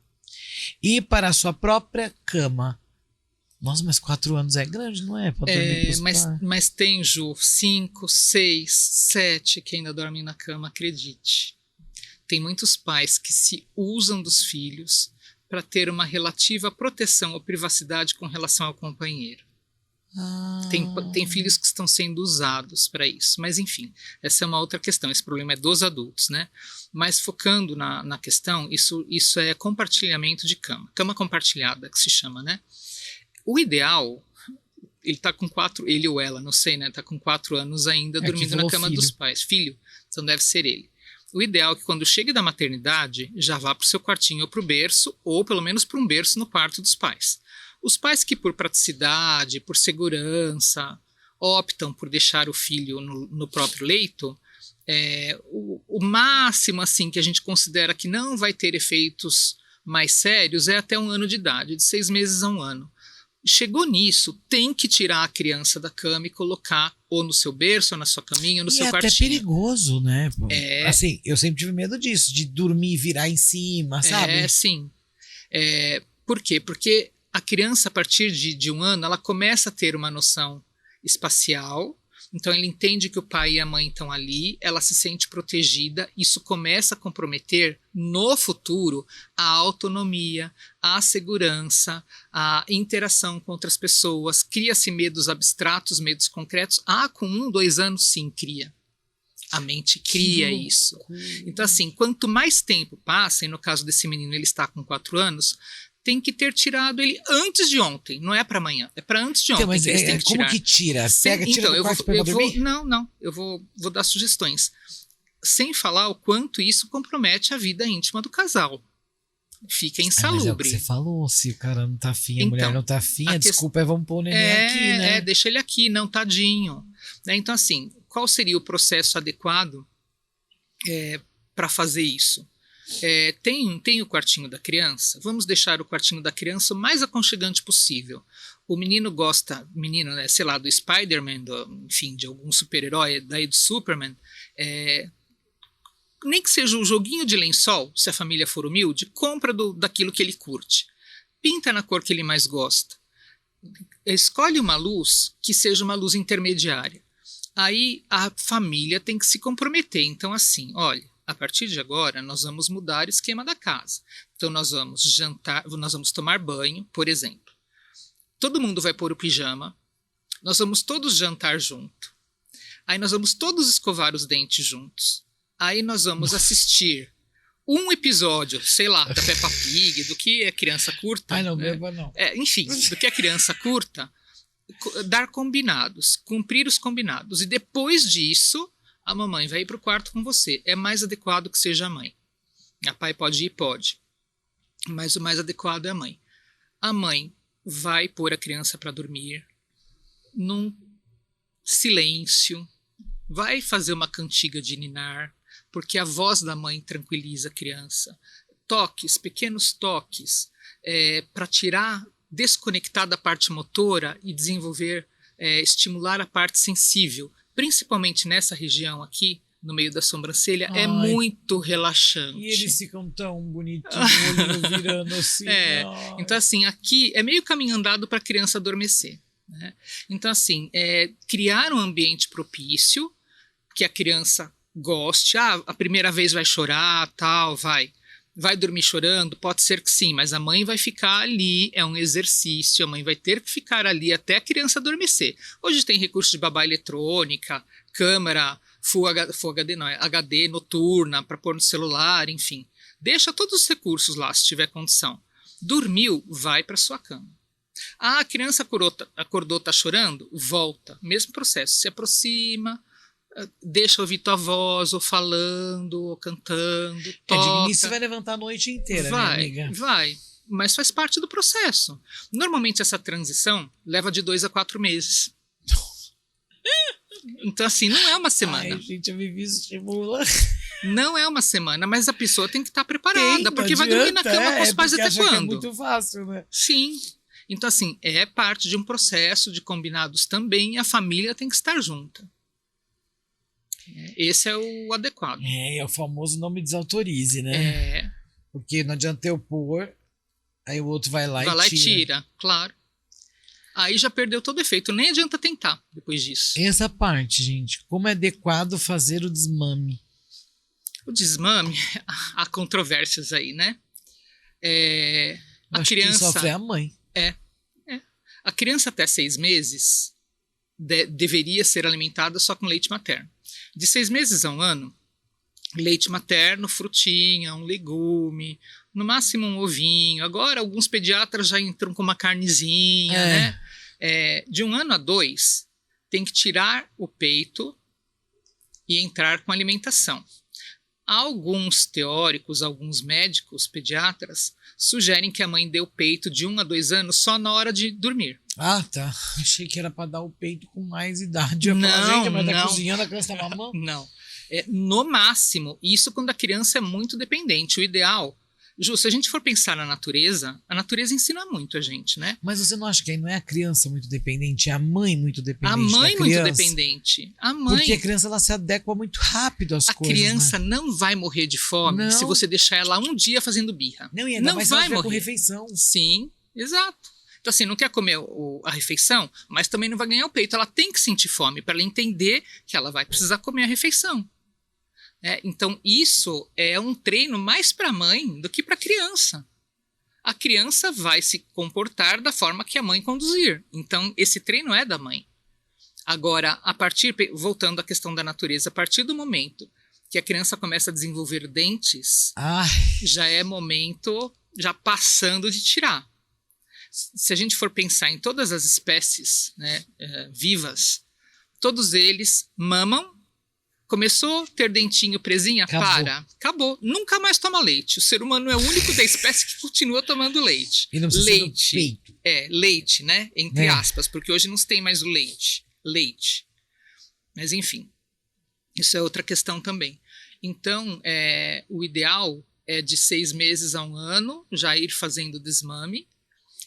ir para a sua própria cama? Nossa, mas 4 anos é grande, não é? Pra dormir com os pais. Mas tem, Ju, 5, 6, 7 que ainda dormem na cama, acredite. Tem muitos pais que se usam dos filhos para ter uma relativa proteção ou privacidade com relação ao companheiro. Tem filhos que estão sendo usados para isso. Mas, enfim, essa é uma outra questão. Esse problema é dos adultos, né? Mas focando na questão, isso é compartilhamento de cama. Cama compartilhada, que se chama, né? O ideal, ele tá com 4, ele ou ela, não sei, né? Tá com 4 anos ainda dormindo na cama dos pais. Filho, então deve ser ele. O ideal é que quando chegue da maternidade, já vá para o seu quartinho ou para o berço, ou pelo menos para um berço no quarto dos pais. Os pais que por praticidade, por segurança, optam por deixar o filho no próprio leito, o máximo assim que a gente considera que não vai ter efeitos mais sérios é até 1 ano de idade, de 6 meses a 1 ano. Chegou nisso, tem que tirar a criança da cama e colocar ou no seu berço, ou na sua caminha, ou no seu quartinho. É até perigoso, né? Assim, eu sempre tive medo disso, de dormir e virar em cima, sabe? Sim. Por quê? Porque a criança, a partir de 1 ano, ela começa a ter uma noção espacial. Então, ela entende que o pai e a mãe estão ali, ela se sente protegida. Isso começa a comprometer, no futuro, a autonomia, a segurança, a interação com outras pessoas. Cria-se medos abstratos, medos concretos. Com 1, 2 anos, sim, cria. A mente cria isso. Então, assim, quanto mais tempo passa, e no caso desse menino ele está com 4 anos, tem que ter tirado ele antes de ontem. Não é para amanhã, é para antes de ontem. Então, mas eles têm que como tirar. que tira? Pega, tira do quarto para dormir? Não, eu vou dar sugestões. Sem falar o quanto isso compromete a vida íntima do casal. Fica insalubre. Mas é o que você falou, se o cara não tá afim, a mulher não tá afim, a desculpa é vamos pôr o neném aqui, né? Deixa ele aqui, não, tadinho. Então, assim, qual seria o processo adequado para fazer isso? Tem o quartinho da criança, vamos deixar o quartinho da criança o mais aconchegante possível. O menino gosta, né, sei lá, do Spider-Man, enfim, de algum super-herói, daí do Superman, nem que seja um joguinho de lençol, se a família for humilde, compra daquilo que ele curte. Pinta na cor que ele mais gosta. Escolhe uma luz que seja uma luz intermediária. Aí a família tem que se comprometer. Então, assim, olha, a partir de agora, nós vamos mudar o esquema da casa. Então, nós vamos jantar, nós vamos tomar banho, por exemplo. Todo mundo vai pôr o pijama. Nós vamos todos jantar junto. Aí nós vamos todos escovar os dentes juntos. Aí nós vamos assistir um episódio, sei lá, da Peppa Pig, do que a criança curta. Ai, não beba não. Enfim, do que a criança curta, dar combinados, cumprir os combinados. E depois disso, a mamãe vai ir para o quarto com você. É mais adequado que seja a mãe. A pai pode ir? Pode. Mas o mais adequado é a mãe. A mãe vai pôr a criança para dormir num silêncio, vai fazer uma cantiga de ninar, porque a voz da mãe tranquiliza a criança. toques, pequenos toques, para tirar, desconectar da parte motora e desenvolver, estimular a parte sensível, principalmente nessa região aqui, no meio da sobrancelha, é muito relaxante. E eles ficam tão bonitinhos, o olhinho virando assim. Então, assim, aqui é meio caminho andado para a criança adormecer, né? Então, assim, criar um ambiente propício, que a criança goste. A primeira vez vai chorar, tal, vai dormir chorando? Pode ser que sim, mas a mãe vai ficar ali, é um exercício, a mãe vai ter que ficar ali até a criança adormecer. Hoje tem recurso de babá eletrônica, câmera Full HD, não, HD noturna para pôr no celular, enfim. Deixa todos os recursos lá, se tiver condição. Dormiu, vai para sua cama. A criança acordou, tá chorando? Volta. Mesmo processo, se aproxima, deixa ouvir tua voz, ou falando, ou cantando, toca. De início vai levantar a noite inteira, né, amiga? Vai, mas faz parte do processo. Normalmente essa transição leva de 2 a 4 meses. Então, assim, não é uma semana. Ai, gente, eu me estimula. Não é uma semana, mas a pessoa tem que estar preparada, porque vai dormir na cama com os pais até quando? É muito fácil, né? Sim. Então, assim, é parte de um processo de combinados também, e a família tem que estar junta. Esse é o adequado. É o famoso não me desautorize, né? Porque não adianta eu pôr, aí o outro vai lá e tira. Claro. Aí já perdeu todo o efeito, nem adianta tentar depois disso. Essa parte, gente, como é adequado fazer o desmame? O desmame, há controvérsias aí, né? A criança quem sofre é a mãe. A criança até 6 meses deveria ser alimentada só com leite materno. De 6 meses a 1 ano, leite materno, frutinha, um legume, no máximo um ovinho. Agora, alguns pediatras já entram com uma carnezinha, né? De 1 ano a 2, tem que tirar o peito e entrar com alimentação. Alguns teóricos, alguns médicos, pediatras, sugerem que a mãe dê o peito de 1 a 2 anos só na hora de dormir. Ah, tá. Achei que era para dar o peito com mais idade. Eu ia falar, gente, mas tá cozinhando, a criança tá mamando? Não. No máximo, isso quando a criança é muito dependente. O ideal, Ju, se a gente for pensar na natureza, a natureza ensina muito a gente, né? Mas você não acha que aí não é a criança muito dependente, é a mãe muito dependente? A mãe muito dependente. A mãe. Porque a criança ela se adequa muito rápido às coisas. A criança, né? Não vai morrer de fome se você deixar ela um dia fazendo birra. Não, e ainda mais vai morrer com refeição. Sim, exato. Então, assim, não quer comer a refeição, mas também não vai ganhar o peito. Ela tem que sentir fome para ela entender que ela vai precisar comer a refeição. Então, isso é um treino mais para a mãe do que para a criança. A criança vai se comportar da forma que a mãe conduzir. Então, esse treino é da mãe. Agora, voltando à questão da natureza, a partir do momento que a criança começa a desenvolver dentes, já é momento, já passando de tirar. Se a gente for pensar em todas as espécies, né, vivas, todos eles mamam. Começou a ter dentinho, presinha? Acabou. Nunca mais toma leite. O ser humano é o único da espécie que continua tomando leite. E não precisa leite. Ser do peito. Leite, né? Entre aspas, porque hoje não se tem mais o leite. Leite. Mas, enfim, isso é outra questão também. Então, o ideal é de 6 meses a 1 ano já ir fazendo desmame.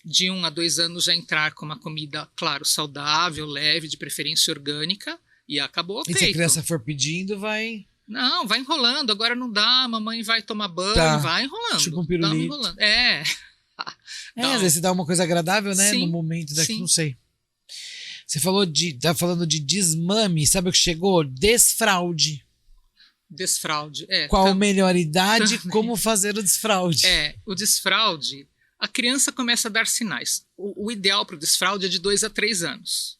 De 1 a 2 anos já entrar com uma comida, claro, saudável, leve, de preferência orgânica. E acabou o peito. E se a criança for pedindo, vai... Não, vai enrolando. Agora não dá, a mamãe vai tomar banho, vai enrolando. Tipo um pirulito. Às vezes você dá uma coisa agradável, né? Sim, no momento daqui, não sei. Você tá falando de desmame, sabe o que chegou? Desfraude. Desfraude, Qual a melhor idade, como fazer o desfraude? O desfraude, a criança começa a dar sinais. O ideal para o desfraude é de 2 a 3 anos.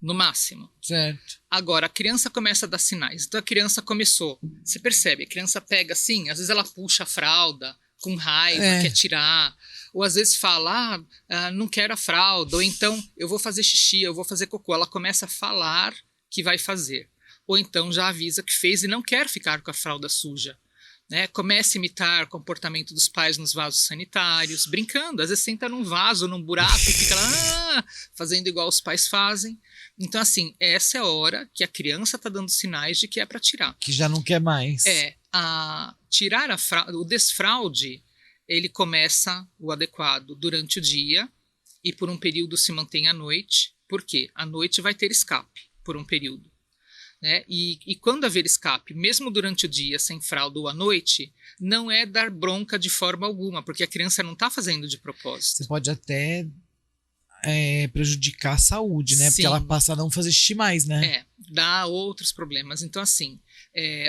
No máximo. Certo. Agora, a criança começa a dar sinais. Então, a criança começou. Você percebe, a criança pega assim, às vezes ela puxa a fralda com raiva, quer tirar. Ou às vezes fala, não quero a fralda. Ou então, eu vou fazer xixi, eu vou fazer cocô. Ela começa a falar que vai fazer. Ou então, já avisa que fez e não quer ficar com a fralda suja. Né? Começa a imitar o comportamento dos pais nos vasos sanitários, brincando. Às vezes senta num vaso, num buraco e fica lá fazendo igual os pais fazem. Então, assim, essa é a hora que a criança está dando sinais de que é para tirar. Que já não quer mais. Tirar o desfraude ele começa o adequado durante o dia e por um período se mantém à noite. Por quê? À noite vai ter escape por um período. Né? E quando haver escape, mesmo durante o dia, sem fralda ou à noite, não é dar bronca de forma alguma, porque a criança não está fazendo de propósito. Você pode até prejudicar a saúde, né? Sim. Porque ela passa a não fazer xixi mais, né? Dá outros problemas. Então, assim,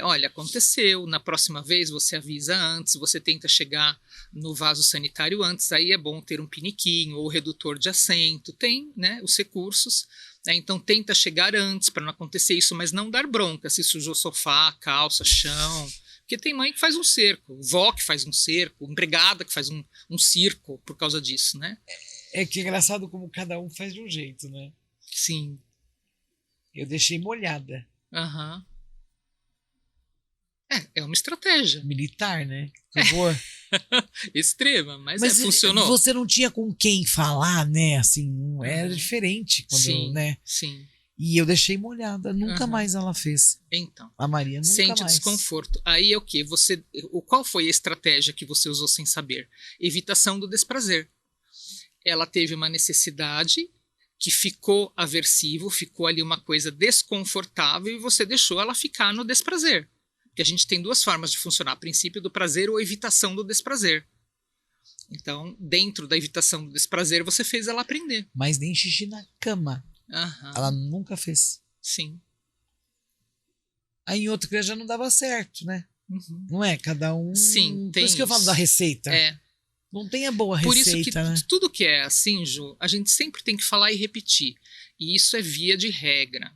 olha, aconteceu, na próxima vez você avisa antes, você tenta chegar no vaso sanitário antes, aí é bom ter um piniquinho ou redutor de assento, tem, né, os recursos, né, então tenta chegar antes para não acontecer isso, mas não dar bronca se sujou sofá, calça, chão, porque tem mãe que faz um cerco, vó que faz um cerco, empregada que faz um circo por causa disso, né? É que é engraçado como cada um faz de um jeito, né? Sim. Eu deixei molhada. Aham. É uma estratégia. Militar, né? Que horror. Extrema, mas funcionou. Você não tinha com quem falar, né? Assim, era diferente quando, sim, né? Sim. E eu deixei molhada, nunca mais ela fez. Então, a Maria nunca sente mais. Desconforto. Aí é o quê? Qual foi a estratégia que você usou sem saber? Evitação do desprazer. Ela teve uma necessidade que ficou aversivo, ficou ali uma coisa desconfortável e você deixou ela ficar no desprazer. Porque a gente tem duas formas de funcionar, princípio do prazer ou evitação do desprazer. Então, dentro da evitação do desprazer, você fez ela aprender. Mas nem xixi na cama. Ela nunca fez. Sim. Aí em outro criança já não dava certo, né? Uhum. Não é? Cada um... Sim, tem Por isso que eu falo da receita. Não tem a boa receita, por isso que né? tudo que é assim, Ju, a gente sempre tem que falar e repetir. E isso é via de regra.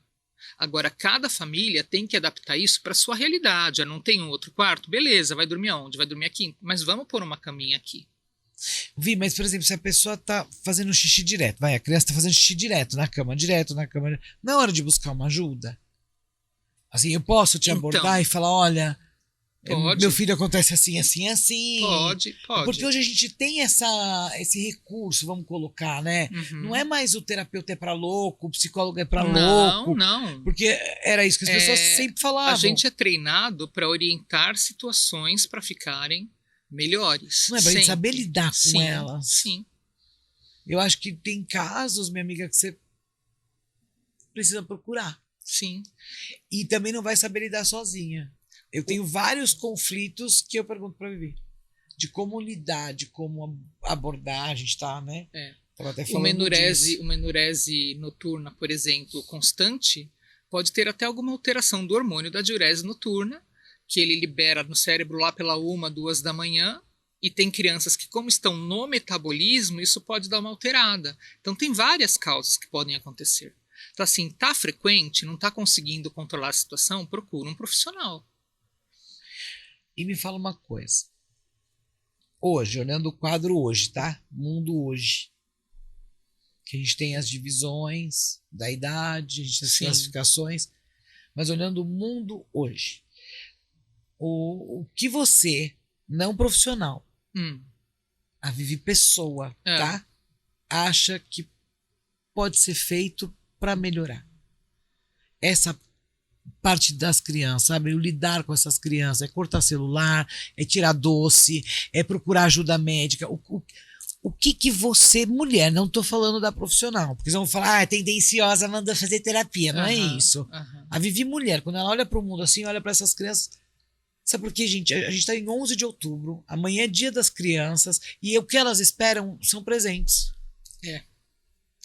Agora, cada família tem que adaptar isso para sua realidade. Não tem um outro quarto? Beleza, vai dormir aonde? Vai dormir aqui. Mas vamos pôr uma caminha aqui. Mas, por exemplo, se a pessoa tá fazendo xixi direto, a criança tá fazendo xixi direto na cama, na hora de buscar uma ajuda, assim, eu posso te abordar e falar, olha, meu filho acontece assim, assim, assim. Pode. Porque hoje a gente tem esse recurso, vamos colocar, né? Uhum. Não é mais o terapeuta é pra louco, o psicólogo é pra louco. Não. Porque era isso que as pessoas sempre falavam. A gente é treinado para orientar situações para ficarem melhores. Não é pra gente saber lidar com elas. Sim. Eu acho que tem casos, minha amiga, que você precisa procurar. Sim. E também não vai saber lidar sozinha. Eu tenho vários conflitos que eu pergunto pra Vivi. De como lidar, de como abordar, a gente tá, né? Tava até falando disso. Uma enurese noturna, por exemplo, constante, pode ter até alguma alteração do hormônio da diurese noturna, que ele libera no cérebro lá pela 1, 2 da manhã, e tem crianças que, como estão no metabolismo, isso pode dar uma alterada. Então, tem várias causas que podem acontecer. Então, assim, tá frequente, não tá conseguindo controlar a situação, procura um profissional. E me fala uma coisa. Hoje, olhando o quadro hoje, tá? Mundo hoje. Que a gente tem as divisões da idade, a gente tem as classificações, mas olhando o mundo hoje. O que você, não profissional, a Vivi pessoa, tá? Acha que pode ser feito para melhorar essa parte das crianças, sabe? O lidar com essas crianças, é cortar celular, é tirar doce, é procurar ajuda médica. O que você, mulher, não tô falando da profissional, porque eles vão falar, é tendenciosa, manda fazer terapia, não é isso. A Vivi mulher, quando ela olha para o mundo assim, olha para essas crianças, sabe por quê, gente? A gente tá em 11 de outubro, amanhã é dia das crianças, e o que elas esperam são presentes.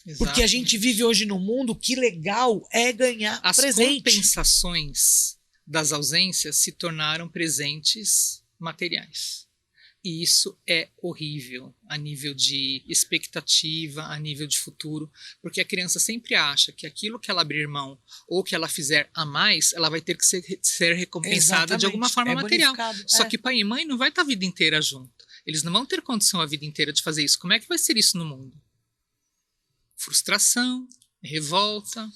Exatamente. Porque a gente vive hoje num mundo que legal é ganhar presente. As compensações das ausências se tornaram presentes materiais. E isso é horrível a nível de expectativa, a nível de futuro, porque a criança sempre acha que aquilo que ela abrir mão ou que ela fizer a mais, ela vai ter que ser recompensada de alguma forma material. Só que pai e mãe não vai estar a vida inteira junto. Eles não vão ter condição a vida inteira de fazer isso. Como é que vai ser isso no mundo? Frustração, revolta,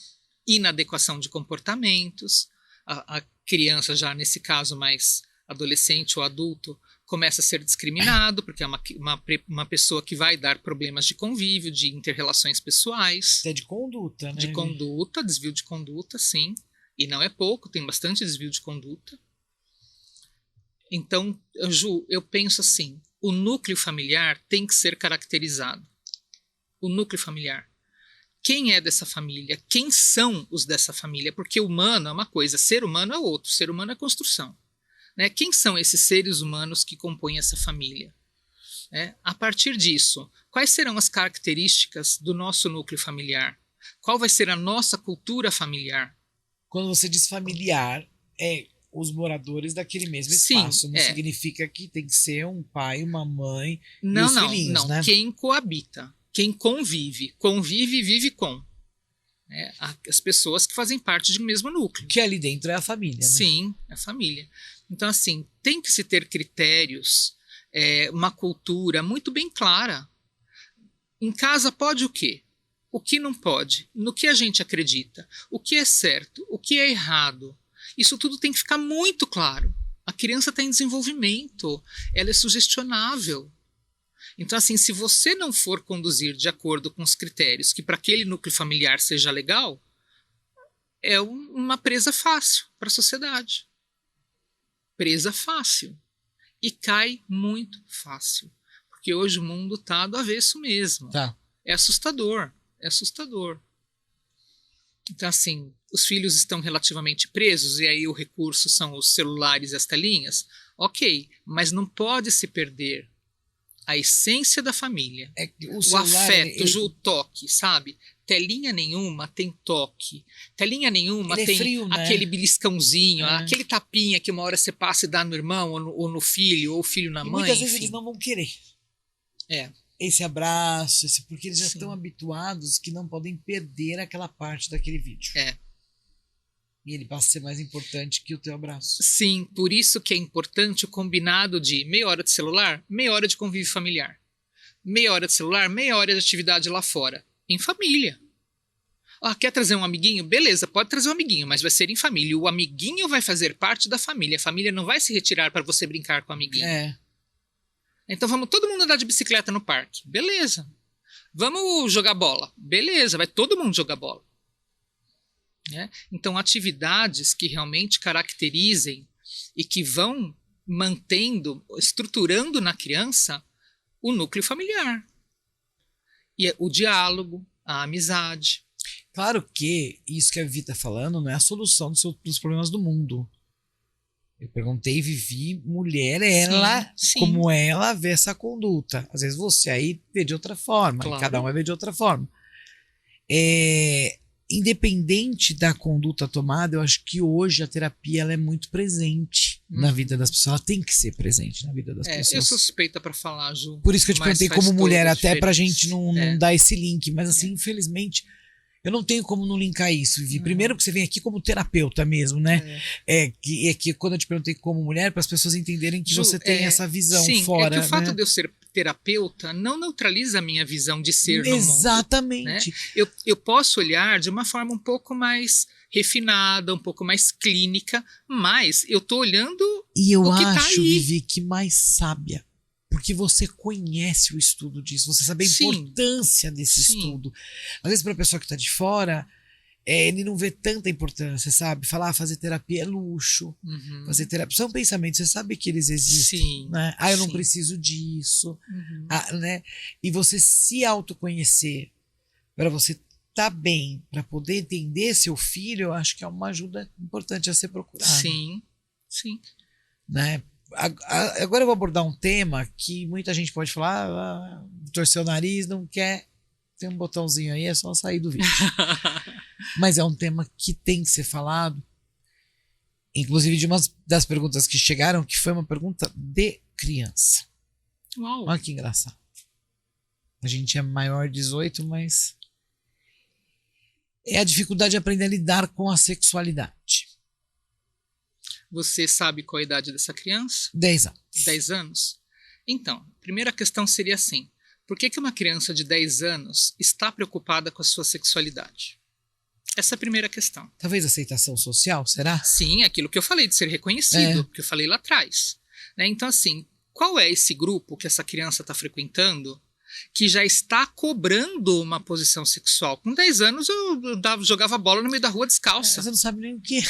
inadequação de comportamentos. A criança, já nesse caso mais adolescente ou adulto, começa a ser discriminado, porque é uma pessoa que vai dar problemas de convívio, de interrelações pessoais. Até de conduta, né? De conduta, desvio de conduta, sim. E não é pouco, tem bastante desvio de conduta. Então, Ju, eu penso assim, o núcleo familiar tem que ser caracterizado. O núcleo familiar. Quem é dessa família? Quem são os dessa família? Porque humano é uma coisa, ser humano é outro. Ser humano é construção. Né? Quem são esses seres humanos que compõem essa família? A partir disso, quais serão as características do nosso núcleo familiar? Qual vai ser a nossa cultura familiar? Quando você diz familiar, é os moradores daquele mesmo Sim, espaço. Não significa que tem que ser um pai, uma mãe e os filhinhos, não. né? Quem coabita, quem convive. Convive e vive com. As pessoas que fazem parte de um mesmo núcleo. Que ali dentro é a família, né? Sim, é a família. Então, assim, tem que se ter critérios, uma cultura muito bem clara. Em casa pode o quê? O que não pode? No que a gente acredita? O que é certo? O que é errado? Isso tudo tem que ficar muito claro. A criança está em desenvolvimento, ela é sugestionável. Então, assim, se você não for conduzir de acordo com os critérios que para aquele núcleo familiar seja legal, é uma presa fácil para a sociedade. Presa fácil. E cai muito fácil. Porque hoje o mundo está do avesso mesmo. Tá. É assustador. É assustador. Então, assim, os filhos estão relativamente presos e aí o recurso são os celulares e as telinhas. Ok, mas não pode se perder a essência da família. O afeto, o toque, sabe? Telinha nenhuma tem toque. Telinha nenhuma tem frio, né? aquele beliscãozinho, aquele tapinha que uma hora você passa e dá no irmão, ou no filho, ou o filho na mãe. Muitas vezes enfim. eles não vão querer. Esse abraço, porque eles já Sim. estão habituados que não podem perder aquela parte daquele vídeo. E ele passa a ser mais importante que o teu abraço. Sim, por isso que é importante o combinado de meia hora de celular, meia hora de convívio familiar. Meia hora de celular, meia hora de atividade lá fora. Em família. Quer trazer um amiguinho? Beleza, pode trazer um amiguinho, mas vai ser em família. O amiguinho vai fazer parte da família. A família não vai se retirar para você brincar com o amiguinho. Então vamos todo mundo andar de bicicleta no parque. Beleza. Vamos jogar bola. Beleza, vai todo mundo jogar bola. Então, atividades que realmente caracterizem e que vão mantendo, estruturando na criança o núcleo familiar. E o diálogo, a amizade. Claro que isso que a Vivi está falando não é a solução dos problemas do mundo. Eu perguntei, Vivi, mulher, ela, sim. como ela vê essa conduta. Às vezes você aí vê de outra forma, Claro. E cada um vai ver de outra forma. Independente da conduta tomada, eu acho que hoje a terapia ela é muito presente na vida das pessoas. Ela tem que ser presente na vida das pessoas. Eu sou suspeita para falar, Ju. Por isso que eu te perguntei como mulher, até pra gente não dar esse link. Mas assim, infelizmente, eu não tenho como não linkar isso, Vivi. Primeiro que você vem aqui como terapeuta mesmo, né? Que quando eu te perguntei como mulher, para as pessoas entenderem que Ju, você tem essa visão fora. É que o fato de eu ser terapeuta não neutraliza a minha visão de ser Exatamente. No mundo, né? Eu posso olhar de uma forma um pouco mais refinada, um pouco mais clínica, mas eu tô olhando e eu o que acho, tá aí. Vivi, que mais sábia. Porque você conhece o estudo disso, você sabe a importância desse estudo. Às vezes, para a pessoa que está de fora, ele não vê tanta importância, sabe? Falar, fazer terapia é luxo. Fazer terapia são pensamentos, você sabe que eles existem. Né? Eu não preciso disso. Né? E você se autoconhecer para você estar bem, para poder entender seu filho, eu acho que é uma ajuda importante a ser procurada. Sim. Né? Agora eu vou abordar um tema que muita gente pode falar, torcer o nariz, não quer, tem um botãozinho aí, é só sair do vídeo. Mas é um tema que tem que ser falado, inclusive de uma das perguntas que chegaram, que foi uma pergunta de criança. Uau. Olha que engraçado. A gente é maior de 18, mas é a dificuldade de aprender a lidar com a sexualidade. Você sabe qual a idade dessa criança? 10 anos. 10 anos? Então, a primeira questão seria assim: por que uma criança de 10 anos está preocupada com a sua sexualidade? Essa é a primeira questão. Talvez aceitação social, será? Sim, aquilo que eu falei de ser reconhecido, que eu falei lá atrás. Né? Então, assim, qual é esse grupo que essa criança está frequentando que já está cobrando uma posição sexual? Com 10 anos eu jogava bola no meio da rua descalça. Você não sabe nem o que.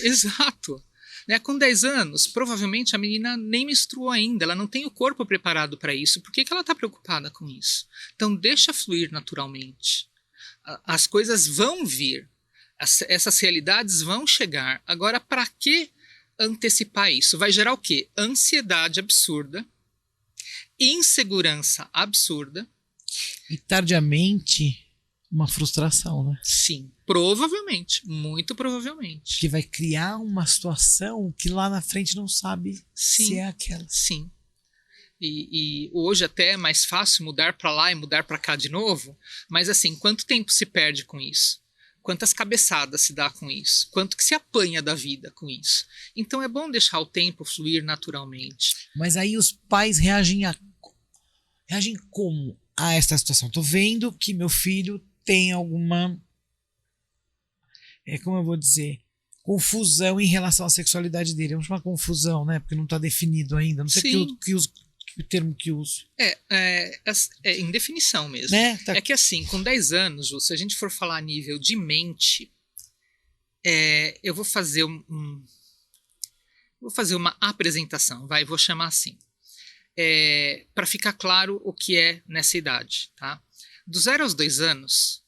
Exato. Né? Com 10 anos, provavelmente a menina nem menstruou ainda, ela não tem o corpo preparado para isso. Por que ela está preocupada com isso? Então, deixa fluir naturalmente. As coisas vão vir, essas realidades vão chegar. Agora, para que antecipar isso? Vai gerar o quê? Ansiedade absurda, insegurança absurda. E tardiamente, uma frustração, né? Sim, provavelmente, muito provavelmente. Que vai criar uma situação que lá na frente não sabe Sim, se é aquela. sim. E hoje até é mais fácil mudar para lá e mudar para cá de novo, mas assim, quanto tempo se perde com isso? Quantas cabeçadas se dá com isso? Quanto que se apanha da vida com isso? Então é bom deixar o tempo fluir naturalmente. Mas aí os pais reagem como a esta situação? Tô vendo que meu filho tem alguma, como eu vou dizer, confusão em relação à sexualidade dele. Vamos chamar confusão, né? Porque não está definido ainda. Não sei que termo que uso. É indefinição mesmo. Né? Tá. É que assim, com 10 anos, Ju, se a gente for falar a nível de mente, eu vou fazer vou fazer uma apresentação, vou chamar assim. Para ficar claro o que é nessa idade, tá? Do 0 aos 2 anos,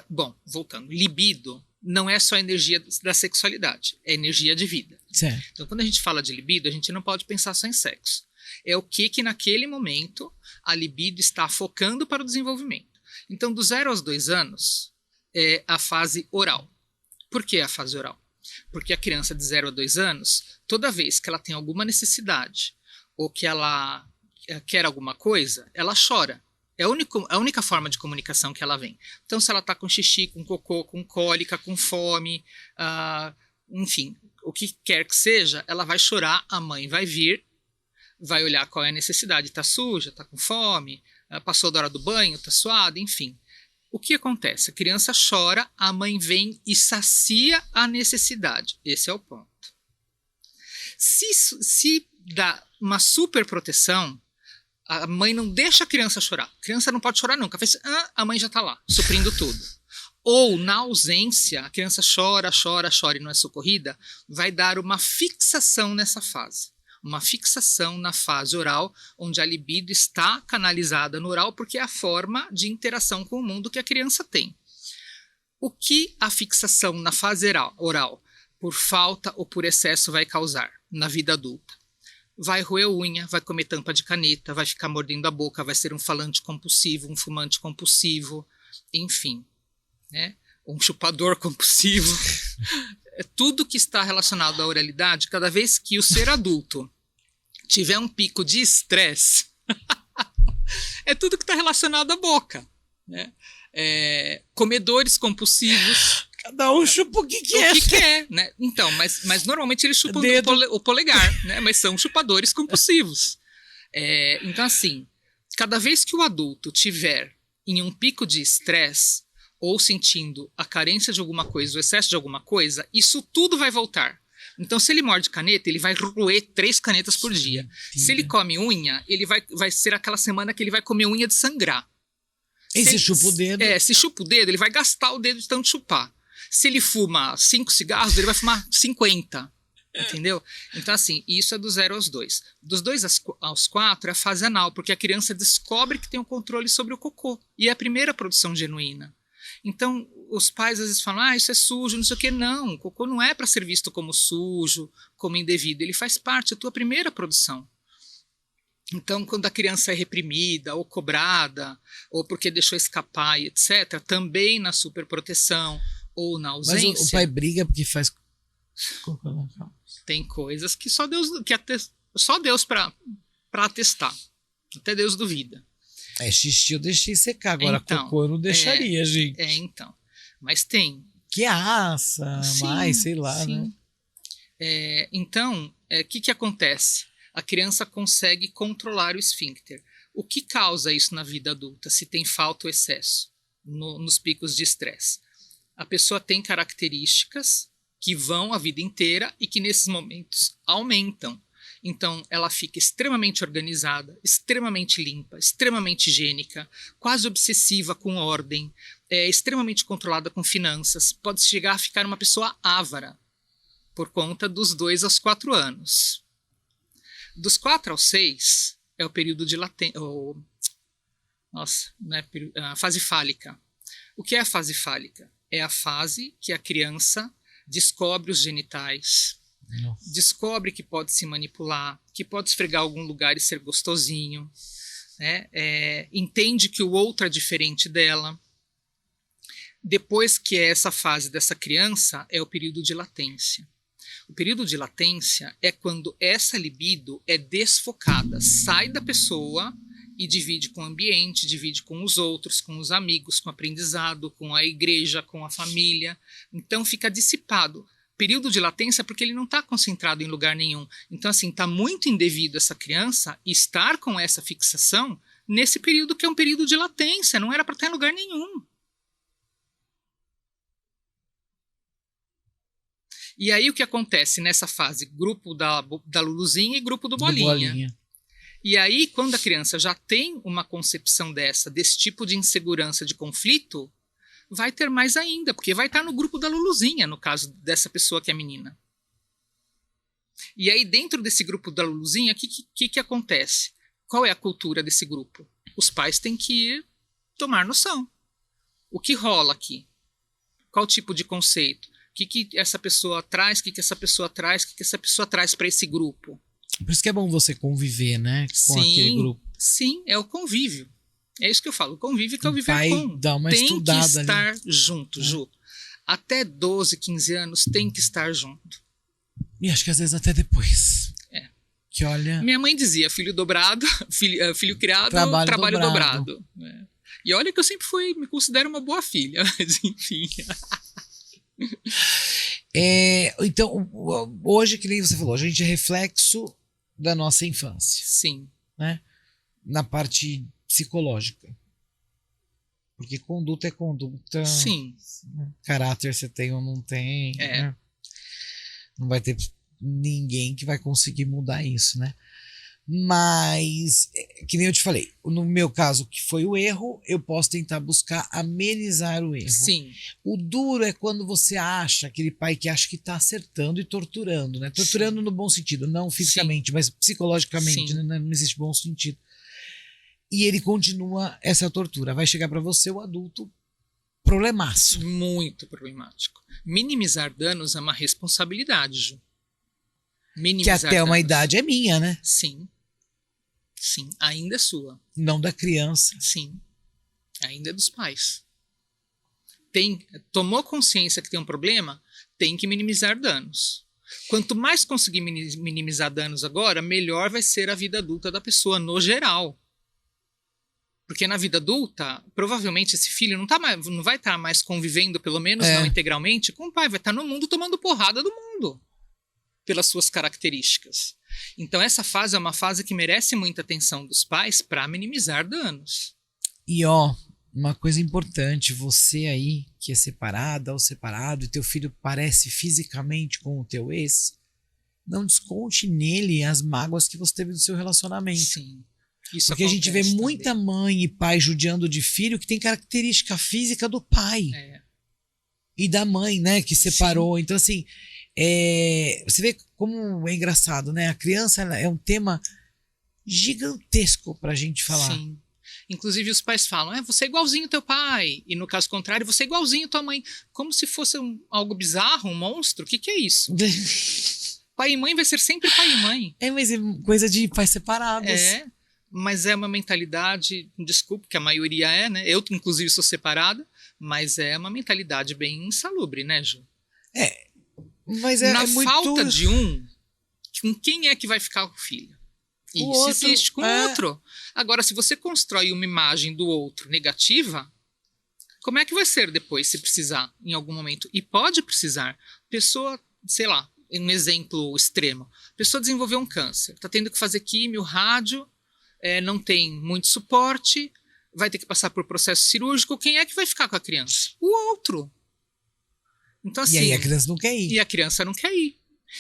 bom, voltando, libido não é só energia da sexualidade, é energia de vida. Certo. Então, quando a gente fala de libido, a gente não pode pensar só em sexo. É o que naquele momento a libido está focando para o desenvolvimento. Então, do 0 aos 2 anos é a fase oral. Por que a fase oral? Porque a criança de 0 a 2 anos, toda vez que ela tem alguma necessidade ou que ela quer alguma coisa, ela chora. É a única forma de comunicação que ela vem. Então, se ela está com xixi, com cocô, com cólica, com fome, enfim, o que quer que seja, ela vai chorar, a mãe vai vir, vai olhar qual é a necessidade. Está suja, está com fome, passou da hora do banho, está suada, enfim. O que acontece? A criança chora, a mãe vem e sacia a necessidade. Esse é o ponto. Se dá uma super proteção, a mãe não deixa a criança chorar. A criança não pode chorar nunca. A mãe já está lá, suprindo tudo. Ou, na ausência, a criança chora e não é socorrida, vai dar uma fixação nessa fase. Uma fixação na fase oral, onde a libido está canalizada no oral, porque é a forma de interação com o mundo que a criança tem. O que a fixação na fase oral, por falta ou por excesso, vai causar na vida adulta? Vai roer unha, vai comer tampa de caneta, vai ficar mordendo a boca, vai ser um falante compulsivo, um fumante compulsivo, enfim, né? Um chupador compulsivo. Tudo que está relacionado à oralidade, cada vez que o ser adulto tiver um pico de estresse, é tudo que está relacionado à boca, né? Comedores compulsivos. Cada um chupa o que quer. O que quer, né? Então, mas normalmente eles chupam o polegar, né? Mas são chupadores compulsivos. Então, assim, cada vez que o adulto tiver em um pico de estresse ou sentindo a carência de alguma coisa, o excesso de alguma coisa, isso tudo vai voltar. Então, se ele morde caneta, ele vai roer 3 canetas por dia. Se ele come unha, ele vai ser aquela semana que ele vai comer unha de sangrar. E se chupa o dedo? Se chupa o dedo, ele vai gastar o dedo de tanto chupar. Se ele fuma 5 cigarros, ele vai fumar 50. Entendeu? Então, assim, isso é do 0 aos 2. Dos 2 aos 4 é a fase anal, porque a criança descobre que tem o controle sobre o cocô. E é a primeira produção genuína. Então, os pais às vezes falam, isso é sujo, não sei o quê. Não, o cocô não é para ser visto como sujo, como indevido. Ele faz parte da tua primeira produção. Então, quando a criança é reprimida ou cobrada, ou porque deixou escapar, etc., também na superproteção ou na ausência... Mas o pai briga porque faz... Tem coisas que só Deus para atestar. Até Deus duvida. Xixi eu deixei secar, agora então, cocô eu não deixaria, gente. Então. Mas tem. Que aça, mais, sei lá, sim. Né? Então, o que acontece? A criança consegue controlar o esfíncter. O que causa isso na vida adulta, se tem falta ou excesso nos picos de estresse? A pessoa tem características que vão a vida inteira e que nesses momentos aumentam. Então, ela fica extremamente organizada, extremamente limpa, extremamente higiênica, quase obsessiva com ordem, extremamente controlada com finanças, pode chegar a ficar uma pessoa avara. por conta dos 2 aos 4 anos. Dos 4 aos 6 é o período de latência, a fase fálica. O que é a fase fálica? É a fase que a criança descobre os genitais, descobre que pode se manipular, que pode esfregar algum lugar e ser gostosinho, né? Entende que o outro é diferente dela. Depois que é essa fase dessa criança, é o período de latência. O período de latência é quando essa libido é desfocada, sai da pessoa e divide com o ambiente, divide com os outros, com os amigos, com o aprendizado, com a igreja, com a família. Então fica dissipado. Período de latência porque ele não está concentrado em lugar nenhum. Então, assim, está muito indevido essa criança estar com essa fixação nesse período que é um período de latência, não era para estar em lugar nenhum. E aí o que acontece nessa fase? Grupo da Luluzinha e grupo do Bolinha. E aí, quando a criança já tem uma concepção desse tipo de insegurança, de conflito, vai ter mais ainda, porque vai estar no grupo da Luluzinha, no caso dessa pessoa que é menina. E aí, dentro desse grupo da Luluzinha, o que acontece? Qual é a cultura desse grupo? Os pais têm que ir tomar noção. O que rola aqui? Qual tipo de conceito? O que essa pessoa traz? O que essa pessoa traz? O que essa pessoa traz para esse grupo? Por isso que é bom você conviver, né? Com aquele grupo. Sim, é o convívio. É isso que eu falo. O convívio que é o viver pai com. Dá uma tem estudada que estar ali. junto, Ju. Até 12, 15 anos tem que estar junto. E acho que às vezes até depois. Que olha... Minha mãe dizia, filho dobrado, filho criado, trabalho dobrado. E olha que eu sempre me considero uma boa filha, mas enfim... Então, hoje, que nem você falou, a gente é reflexo da nossa infância. Sim. Né? Na parte psicológica. Porque conduta é conduta. Sim. Caráter você tem ou não tem. Né? Não vai ter ninguém que vai conseguir mudar isso, né? Mas, que nem eu te falei, no meu caso, que foi o erro, eu posso tentar buscar amenizar o erro. Sim. O duro é quando você acha, aquele pai que acha que tá acertando e torturando, né? Torturando Sim. no bom sentido, não fisicamente, Sim. mas psicologicamente, né? Não existe bom sentido. E ele continua essa tortura. Vai chegar para você o adulto problemaço. Muito problemático. Minimizar danos é uma responsabilidade, Ju. Minimizar que até danos. Uma idade é minha, né? Sim. Sim, ainda é sua. Não da criança. Sim, ainda é dos pais. Tomou consciência que tem um problema, tem que minimizar danos. Quanto mais conseguir minimizar danos agora, melhor vai ser a vida adulta da pessoa, no geral. Porque na vida adulta, provavelmente esse filho não vai estar mais convivendo, pelo menos não integralmente, com o pai. Vai estar no mundo tomando porrada do mundo, pelas suas características. Então essa fase é uma fase que merece muita atenção dos pais para minimizar danos. E uma coisa importante, você aí que é separada ou separado e teu filho parece fisicamente com o teu ex, não desconte nele as mágoas que você teve do seu relacionamento. Sim. Isso porque a gente vê muita também. Mãe e pai judiando de filho que tem característica física do pai e da mãe, né, que separou. Sim. Então assim, você vê como é engraçado, né? A criança é um tema gigantesco pra gente falar. Sim. Inclusive os pais falam, você é igualzinho teu pai. E no caso contrário, você é igualzinho tua mãe. Como se fosse algo bizarro, um monstro. O que é isso? Pai e mãe vai ser sempre pai e mãe. Mas é coisa de pais separados. Mas é uma mentalidade, desculpe, que a maioria né? Eu, inclusive, sou separada, mas é uma mentalidade bem insalubre, né, Ju? Mas na falta de com quem é que vai ficar o filho? Isso existe com o outro. Agora, se você constrói uma imagem do outro negativa, como é que vai ser depois, se precisar, em algum momento? E pode precisar. Pessoa, sei lá, um exemplo extremo. Pessoa desenvolveu um câncer, está tendo que fazer químio, rádio, não tem muito suporte, vai ter que passar por processo cirúrgico. Quem é que vai ficar com a criança? O outro. Então, assim, e aí a criança não quer ir. E a criança não quer ir.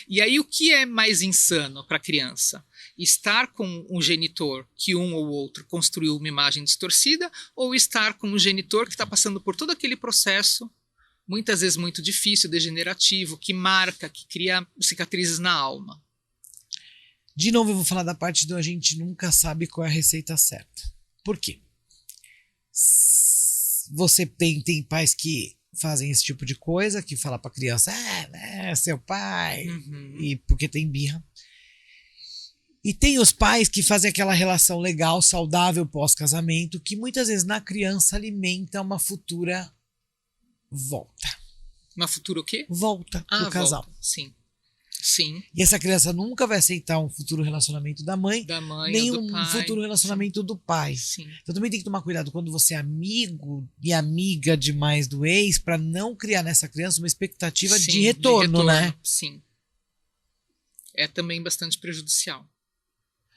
E aí o que é mais insano para a criança? Estar com um genitor que um ou outro construiu uma imagem distorcida ou estar com um genitor que está passando por todo aquele processo muitas vezes muito difícil, degenerativo, que marca, que cria cicatrizes na alma. De novo, eu vou falar da parte do a gente nunca sabe qual é a receita certa. Por quê? Você tem pais que fazem esse tipo de coisa, que fala pra criança, né, seu pai, e porque tem birra. E tem os pais que fazem aquela relação legal, saudável pós-casamento, que muitas vezes na criança alimenta uma futura volta. Uma futura o quê? Volta pro casal. Volta. Sim. Sim. E essa criança nunca vai aceitar um futuro relacionamento da mãe nem ou do um pai. futuro relacionamento do pai. Sim. Então também tem que tomar cuidado quando você é amigo e amiga demais do ex, para não criar nessa criança uma expectativa de retorno, né? Sim. É também bastante prejudicial.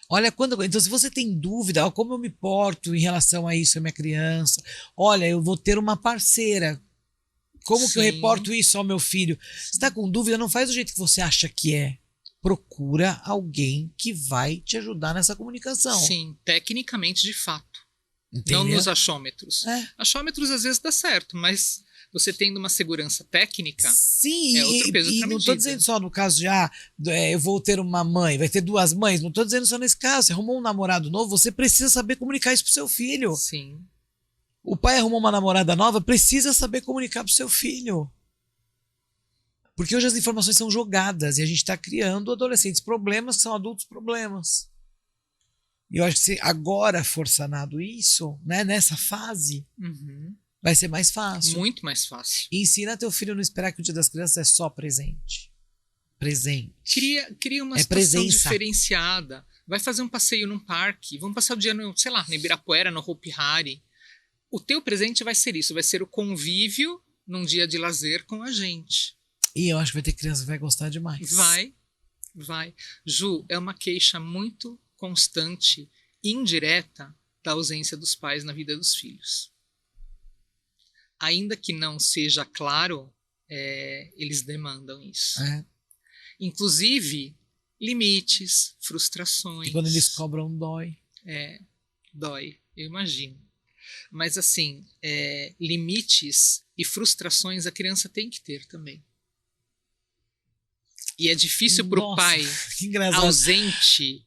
Olha, então se você tem dúvida, como eu me porto em relação a isso, a minha criança, olha, eu vou ter uma parceira. Como que eu reporto isso ao meu filho? Você está com dúvida, não faz do jeito que você acha que é. Procura alguém que vai te ajudar nessa comunicação. Sim, tecnicamente de fato. Entendeu? Não nos achômetros. É. Achômetros às vezes dá certo, mas você tendo uma segurança técnica, sim, outro peso, outra não medida. estou dizendo só no caso de, eu vou ter uma mãe, vai ter duas mães, não estou dizendo só nesse caso. Você arrumou um namorado novo, você precisa saber comunicar isso pro seu filho. Sim. O pai arrumou uma namorada nova, precisa saber comunicar pro seu filho. Porque hoje as informações são jogadas e a gente está criando adolescentes problemas que são adultos problemas. E eu acho que se agora for sanado isso, né, nessa fase, vai ser mais fácil. Muito mais fácil. E ensina teu filho a não esperar que o Dia das Crianças é só presente. Presente. Cria uma situação diferenciada. Vai fazer um passeio num parque, vamos passar o dia no, sei lá, no Ibirapuera, no Hopi Hari. O teu presente vai ser isso, vai ser o convívio num dia de lazer com a gente. E eu acho que vai ter criança que vai gostar demais. Vai. Ju, é uma queixa muito constante, indireta, da ausência dos pais na vida dos filhos. Ainda que não seja claro, eles demandam isso. Inclusive, limites, frustrações. E quando eles cobram, dói. Dói, eu imagino. Mas assim, limites e frustrações a criança tem que ter também. E é difícil para o pai ausente,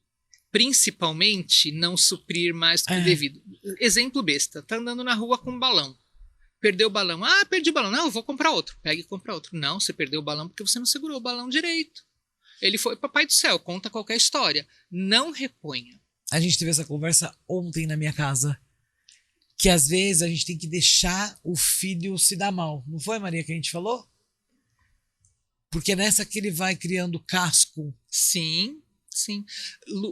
principalmente, não suprir mais do que o devido. Exemplo besta, tá andando na rua com um balão. Perdeu o balão. Perdi o balão. Não, eu vou comprar outro. Pega e compra outro. Não, você perdeu o balão porque você não segurou o balão direito. Ele foi papai do céu, conta qualquer história. Não reponha. A gente teve essa conversa ontem na minha casa. Que às vezes a gente tem que deixar o filho se dar mal. Não foi, Maria, que a gente falou? Porque é nessa que ele vai criando casco. Sim.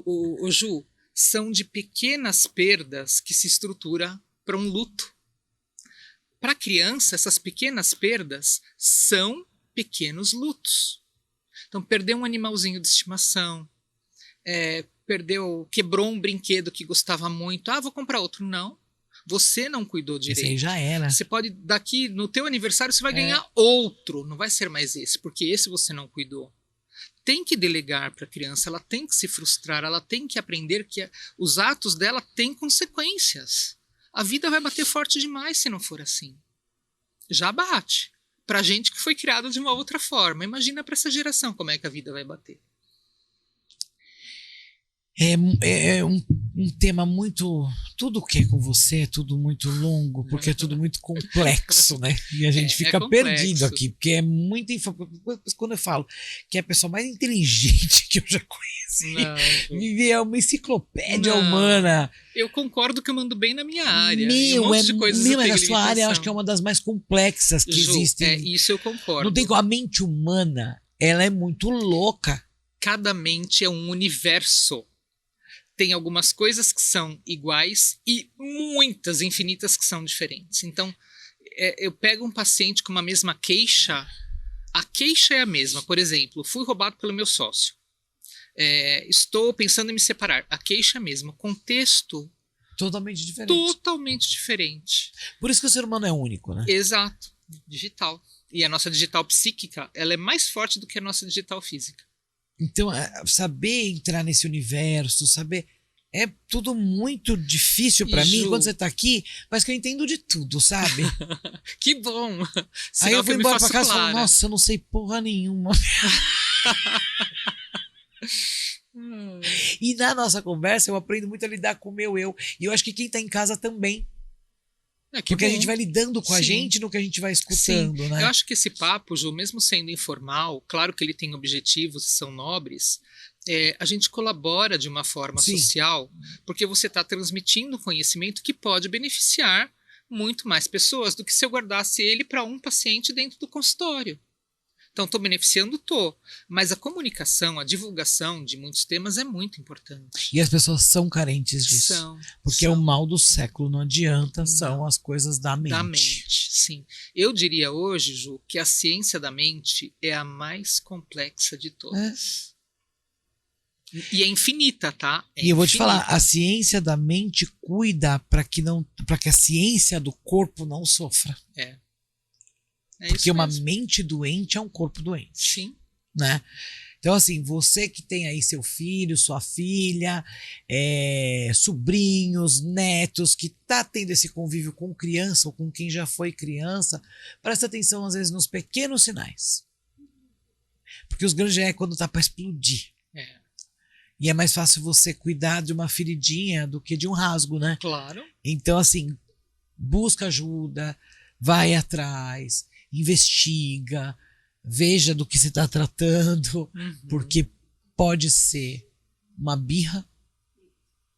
O Ju, são de pequenas perdas que se estrutura para um luto. Para a criança, essas pequenas perdas são pequenos lutos. Então, perdeu um animalzinho de estimação, quebrou um brinquedo que gostava muito. Vou comprar outro. Não. Você não cuidou direito. Esse aí já era. Você pode, daqui, no teu aniversário, você vai ganhar outro. Não vai ser mais esse, porque esse você não cuidou. Tem que delegar para a criança, ela tem que se frustrar, ela tem que aprender que os atos dela têm consequências. A vida vai bater forte demais se não for assim. Já bate. Pra gente que foi criado de uma outra forma. Imagina para essa geração como é que a vida vai bater. É um tema muito... Tudo que é com você é tudo muito longo, porque é tudo muito complexo, né? E a gente fica perdido aqui, porque é muita informação. Quando eu falo que é a pessoa mais inteligente que eu já conheci, vive uma enciclopédia humana. Eu concordo que eu mando bem na minha área. Um monte de coisas na sua área, eu acho que é uma das mais complexas que existem. Isso eu concordo. Não tem como. A mente humana, ela é muito louca. Cada mente é um universo. Tem algumas coisas que são iguais e muitas, infinitas, que são diferentes. Então, eu pego um paciente com uma mesma queixa, a queixa é a mesma. Por exemplo, fui roubado pelo meu sócio. Estou pensando em me separar. A queixa é a mesma. Contexto... Totalmente diferente. Totalmente diferente. Por isso que o ser humano é único, né? Exato. Digital. E a nossa digital psíquica, ela é mais forte do que a nossa digital física. Então, saber entrar nesse universo, saber É tudo muito difícil pra mim. Quando você tá aqui, parece que eu entendo de tudo, sabe? Que bom! Aí eu vou me embora pra faço casa e falo, clara. nossa, eu não sei porra nenhuma. E na nossa conversa eu aprendo muito a lidar com o meu eu. E eu acho que quem tá em casa também. Que Porque bom. a gente vai lidando com a Sim. gente no que a gente vai escutando, Sim. né? Eu acho que esse papo, Ju, mesmo sendo informal, claro que ele tem objetivos e são nobres, a gente colabora de uma forma Sim. social, porque você está transmitindo conhecimento que pode beneficiar muito mais pessoas do que se eu guardasse ele para um paciente dentro do consultório. Então, estou beneficiando, mas a comunicação, a divulgação de muitos temas é muito importante. E as pessoas são carentes disso. Porque é o mal do século, não adianta, são as coisas da mente. Da mente, sim. Eu diria hoje, Ju, que a ciência da mente é a mais complexa de todas. E é infinita, tá? E eu vou te falar, a ciência da mente cuida para que a ciência do corpo não sofra. Porque uma mente doente é um corpo doente. Sim. Né? Então, assim, você que tem aí seu filho, sua filha, sobrinhos, netos, que tá tendo esse convívio com criança ou com quem já foi criança, presta atenção, às vezes, nos pequenos sinais. Porque os grandes já é quando tá para explodir. E é mais fácil você cuidar de uma feridinha do que de um rasgo, né? Claro. Então, assim, busca ajuda, vai atrás, investiga, veja do que se está tratando, porque pode ser uma birra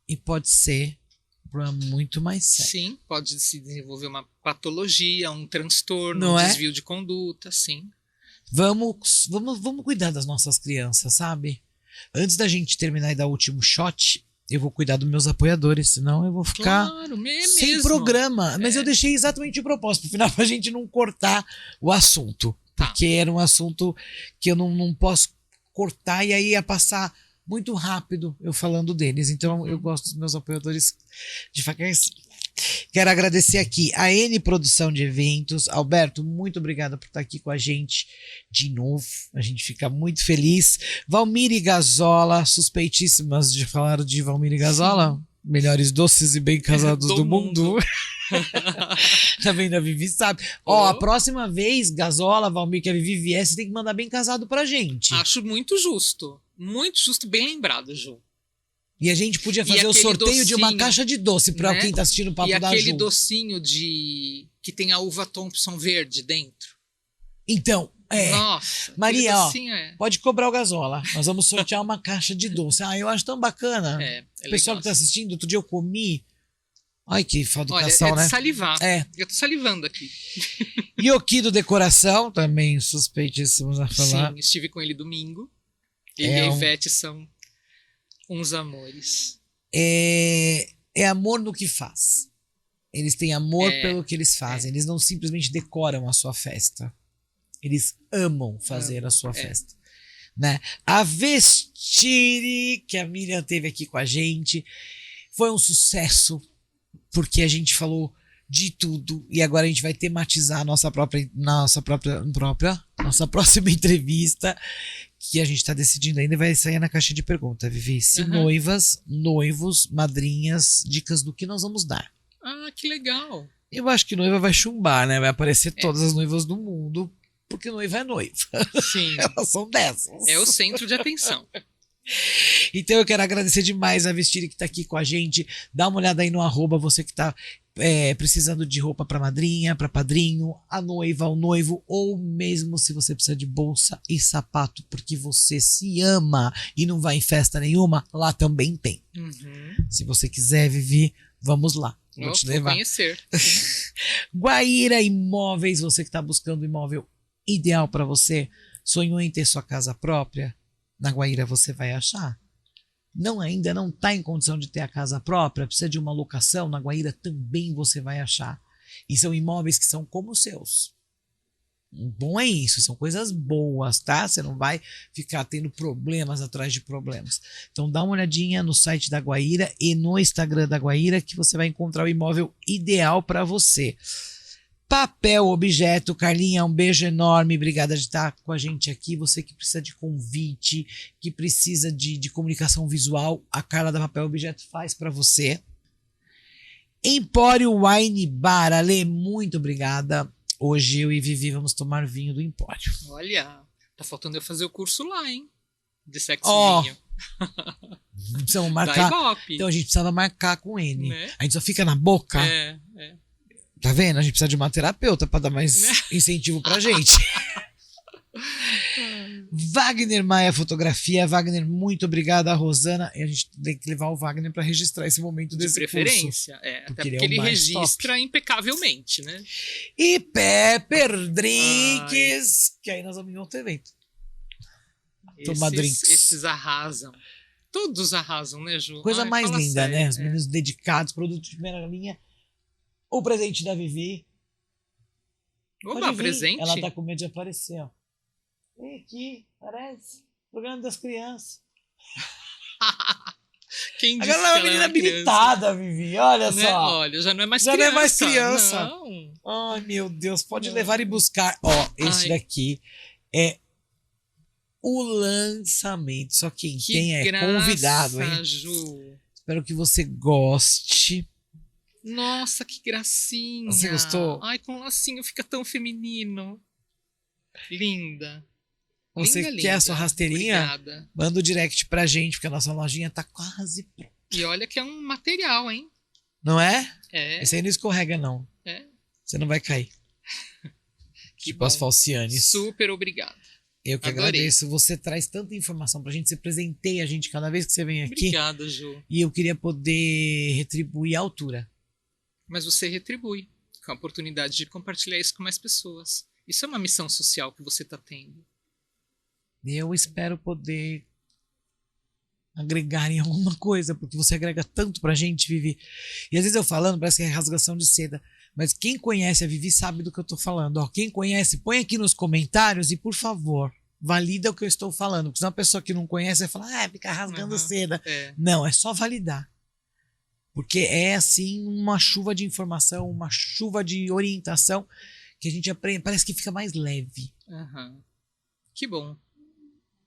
e pode ser para muito mais sério. Sim, pode se desenvolver uma patologia, um transtorno, não um é? desvio de conduta, sim. Vamos cuidar das nossas crianças, sabe? Antes da gente terminar e dar o último shot, eu vou cuidar dos meus apoiadores, senão eu vou ficar sem mesmo. programa. Mas eu deixei exatamente de propósito, pro final, pra gente não cortar o assunto. Porque era um assunto que eu não posso cortar e aí ia passar muito rápido eu falando deles. Então eu gosto dos meus apoiadores devagarzinho. Quero agradecer aqui a N Produção de Eventos. Alberto, muito obrigado por estar aqui com a gente de novo. A gente fica muito feliz. Valmir e Gazola, suspeitíssimas de falar de Valmir e Gazola. Sim. Melhores doces e bem casados do mundo. Tá vendo? A Vivi sabe. A próxima vez, Gazola, Valmir, que a Vivi vier, você tem que mandar bem casado pra gente. Acho muito justo. Muito justo, bem lembrado, Ju. E a gente podia fazer o sorteio de uma caixa de doce pra quem tá assistindo o Papo da Ju. E aquele docinho que tem a uva Thompson verde dentro. Então, Nossa, Maria, pode cobrar o Gazola. Nós vamos sortear uma caixa de doce. Eu acho tão bacana. O pessoal que tá assistindo, outro dia eu comi. Ai, que educação, né? De salivar. Eu tô salivando aqui. Yokido Decoração, também suspeitíssimos a falar. Sim, estive com ele domingo. Ele e a Ivete são uns amores. É amor no que faz. Eles têm amor pelo que eles fazem. Eles não simplesmente decoram a sua festa. Eles amam fazer a sua festa. Né? A Vestire, que a Miriam teve aqui com a gente, foi um sucesso, porque a gente falou de tudo e agora a gente vai tematizar a nossa próxima entrevista, que a gente está decidindo ainda, vai sair na caixa de pergunta, Vivi. Se noivas, noivos, madrinhas, dicas do que nós vamos dar. Que legal. Eu acho que noiva vai chumbar, né? Vai aparecer todas as noivas do mundo, porque noiva é noiva. Sim. Elas são dessas. É o centro de atenção. Então eu quero agradecer demais a Vestire que tá aqui com a gente. Dá uma olhada aí no @, você que tá precisando de roupa pra madrinha, pra padrinho, a noiva, o noivo, ou mesmo se você precisa de bolsa e sapato porque você se ama e não vai em festa nenhuma, lá também tem. Se você quiser, Vivi, vamos lá. Vou te levar. Conhecer. Guaíra Imóveis, você que tá buscando o imóvel ideal pra você, sonhou em ter sua casa própria? Na Guaíra você vai achar. Ainda não está em condição de ter a casa própria, precisa de uma locação, na Guaíra também você vai achar. E são imóveis que são como os seus. O bom é isso, são coisas boas, tá? Você não vai ficar tendo problemas atrás de problemas. Então dá uma olhadinha no site da Guaíra e no Instagram da Guaíra que você vai encontrar o imóvel ideal para você. Papel Objeto. Carlinha, um beijo enorme, obrigada de estar com a gente aqui. Você que precisa de convite, que precisa de comunicação visual, a Carla da Papel Objeto faz para você. Empório Wine Bar, Ale, muito obrigada. Hoje eu e Vivi vamos tomar vinho do Empório. Olha, tá faltando eu fazer o curso lá, hein? De sexo vinho. Precisamos Da marcar. Ibope. Então a gente precisava marcar com ele. Né? A gente só fica na boca. É. Tá vendo? A gente precisa de uma terapeuta pra dar mais incentivo pra gente. Wagner Maia Fotografia. Wagner, muito obrigado. A Rosana. E a gente tem que levar o Wagner pra registrar esse momento De desse preferência. curso. Até Porque porque ele é o ele mais registra impecavelmente, né? E Pepper Drinks. Que aí nós vamos em outro evento. Tomar drinks. Esses arrasam. Todos arrasam, né, Ju? Coisa mais fala linda, sério, né? Os meninos dedicados, produtos de primeira linha. O presente da Vivi. Oba, Pode vir. presente? Ela tá com medo de aparecer, ó. Vem aqui, parece. Programa das crianças. Quem disse Agora ela é uma que menina era criança? habilitada, Vivi. Olha Né? só. Olha, já não é mais Já criança. não é mais criança. Não. Ai, meu Deus. Pode Não. levar e buscar. Ó, esse Ai. daqui é o lançamento. Só quem Que tem é graça, convidado, hein? Ju. Espero que você goste. Nossa, que gracinha. Você gostou? Ai, com lacinho fica tão feminino. Linda. Você Linda, quer a linda. sua rasteirinha? Obrigada. Manda o direct pra gente, porque a nossa lojinha tá quase pronta. E olha que é um material, hein? Não é? É. Esse aí não escorrega, não. É. Você não vai cair. Que Tipo bom. as falcianes. Super obrigado. Eu que Adorei. agradeço. Você traz tanta informação pra gente. Você presenteia a gente cada vez que você vem aqui. Obrigada, Ju. E eu queria poder retribuir à altura. Mas você retribui com a oportunidade de compartilhar isso com mais pessoas. Isso é uma missão social que você está tendo. E eu espero poder agregar em alguma coisa, porque você agrega tanto pra gente, Vivi. E às vezes eu falando, parece que é rasgação de seda. Mas quem conhece a Vivi sabe do que eu tô falando. Ó, quem conhece, põe aqui nos comentários e, por favor, valida o que eu estou falando. Porque senão a pessoa que não conhece vai falar, fica rasgando seda. É. Não, é só validar. Porque é, assim, uma chuva de informação, uma chuva de orientação que a gente aprende. Parece que fica mais leve. Aham. Que bom.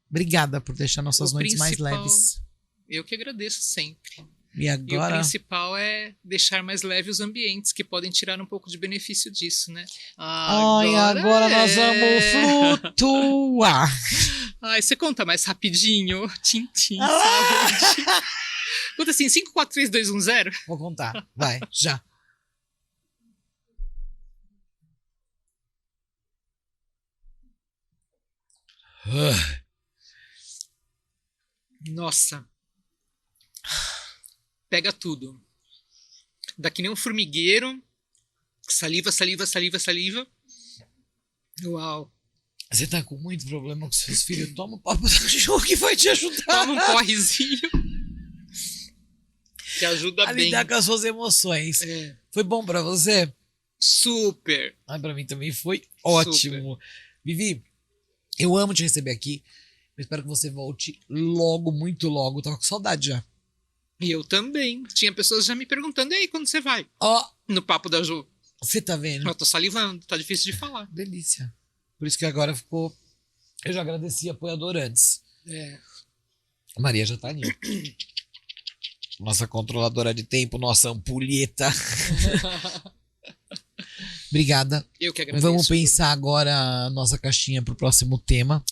Obrigada por deixar nossas O noites mais principal- leves. Eu que agradeço sempre. E E o agora, principal é deixar mais leve os ambientes, que podem tirar um pouco de benefício disso, né? ai, agora nós vamos flutuar. Ai, você conta mais rapidinho. Tintim, saúde. Conta assim, 5, 4, 3, 2, 1, 0. Vou contar. Vai, já. Nossa. Pega tudo. Dá que nem um formigueiro. Saliva, saliva, saliva, saliva. Uau. Você tá com muito problema com seus filhos? Toma o papo do cachorro que vai te ajudar Toma um porrezinho. Que ajuda a bem. lidar com as suas emoções. É, Foi bom pra você? super. Ah, pra mim também foi ótimo. Vivi, eu amo te receber aqui. Eu espero que você volte logo, muito logo. Tava com saudade já. E eu também. Tinha pessoas já me perguntando, e aí, quando você vai? Ó, No papo da Ju. você tá vendo? Eu tô salivando, tá difícil de falar. Delícia. Por isso que agora ficou... Eu já agradeci a apoiador antes. É. A Maria já tá ali. Nossa controladora de tempo, nossa ampulheta. Obrigada. Eu que agradeço. Vamos pensar agora a nossa caixinha pro próximo tema.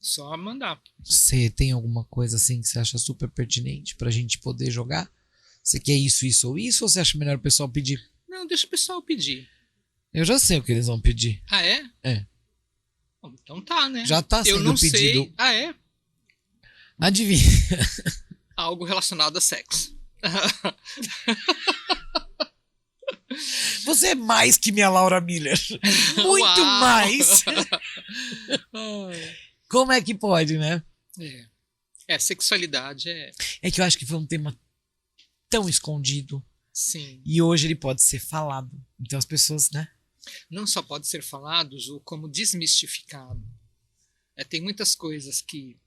Só mandar. Você tem alguma coisa assim que você acha super pertinente pra gente poder jogar? Você quer isso, isso ou isso? Ou você acha melhor o pessoal pedir? Não, deixa o pessoal pedir. Eu já sei o que eles vão pedir. Ah, é? É. Bom, então tá, né? Já tá Eu sendo não pedido. sei. Ah, é? Adivinha. Algo relacionado a sexo. Você é mais que minha Laura Miller. Muito Uau! mais. Como é que pode, né? Sexualidade é. É que eu acho que foi um tema tão escondido. Sim. E hoje ele pode ser falado. Então as pessoas, né? Não só pode ser falado, Ju, como desmistificado. Tem muitas coisas que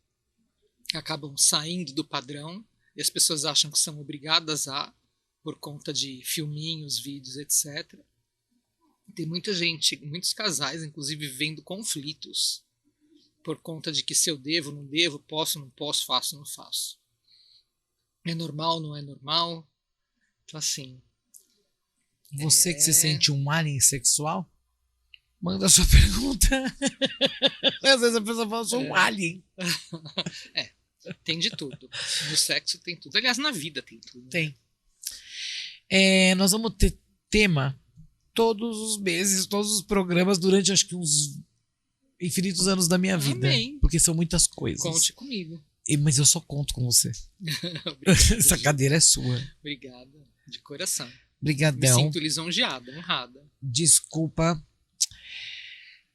acabam saindo do padrão e as pessoas acham que são obrigadas a, por conta de filminhos, vídeos, etc. Tem muita gente, muitos casais, inclusive, vivendo conflitos por conta de que se eu devo, não devo, posso, não posso, faço, não faço. É normal, não é normal? Então, assim... Você que se sente um alien sexual, manda a sua pergunta. Às vezes a pessoa fala, eu sou um alien. Tem de tudo. No sexo tem tudo. Aliás, na vida tem tudo. Tem. Nós vamos ter tema todos os meses, todos os programas, durante acho que uns infinitos anos da minha vida. Amém. Porque são muitas coisas. Conte comigo. Mas eu só conto com você. Obrigado, Essa cadeira é sua. Obrigada. De coração. Me Brigadão. sinto lisonjeada, honrada. Desculpa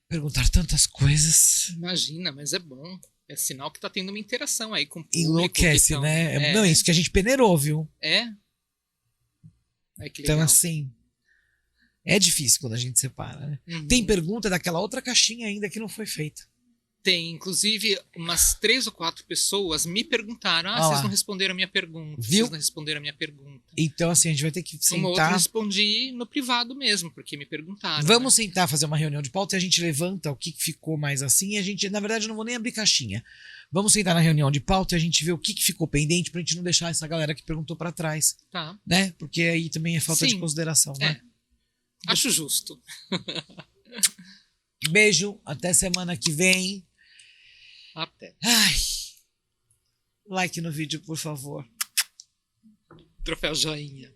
perguntar tantas coisas. Imagina, mas é bom. É sinal que tá tendo uma interação aí com o público. Enlouquece, então, né? Não, é isso que a gente peneirou, viu? É? Ai, que legal. Então, assim, é difícil quando a gente separa, né? Uhum. Tem pergunta daquela outra caixinha ainda que não foi feita. Tem, inclusive, umas 3 ou 4 pessoas me perguntaram: vocês não responderam a minha pergunta. Viu? Vocês não responderam a minha pergunta. Então, assim, a gente vai ter que Uma outra eu sentar. respondi no privado mesmo, porque me perguntaram. Vamos sentar, fazer uma reunião de pauta e a gente levanta o que ficou mais assim. E a gente, na verdade, eu não vou nem abrir caixinha. Vamos sentar na reunião de pauta e a gente ver o que ficou pendente pra gente não deixar essa galera que perguntou pra trás. Tá. Né? Porque aí também é falta de Sim. consideração, né? Acho justo. Beijo, até semana que vem. Até. Ai. Like no vídeo, por favor. Troféu joinha.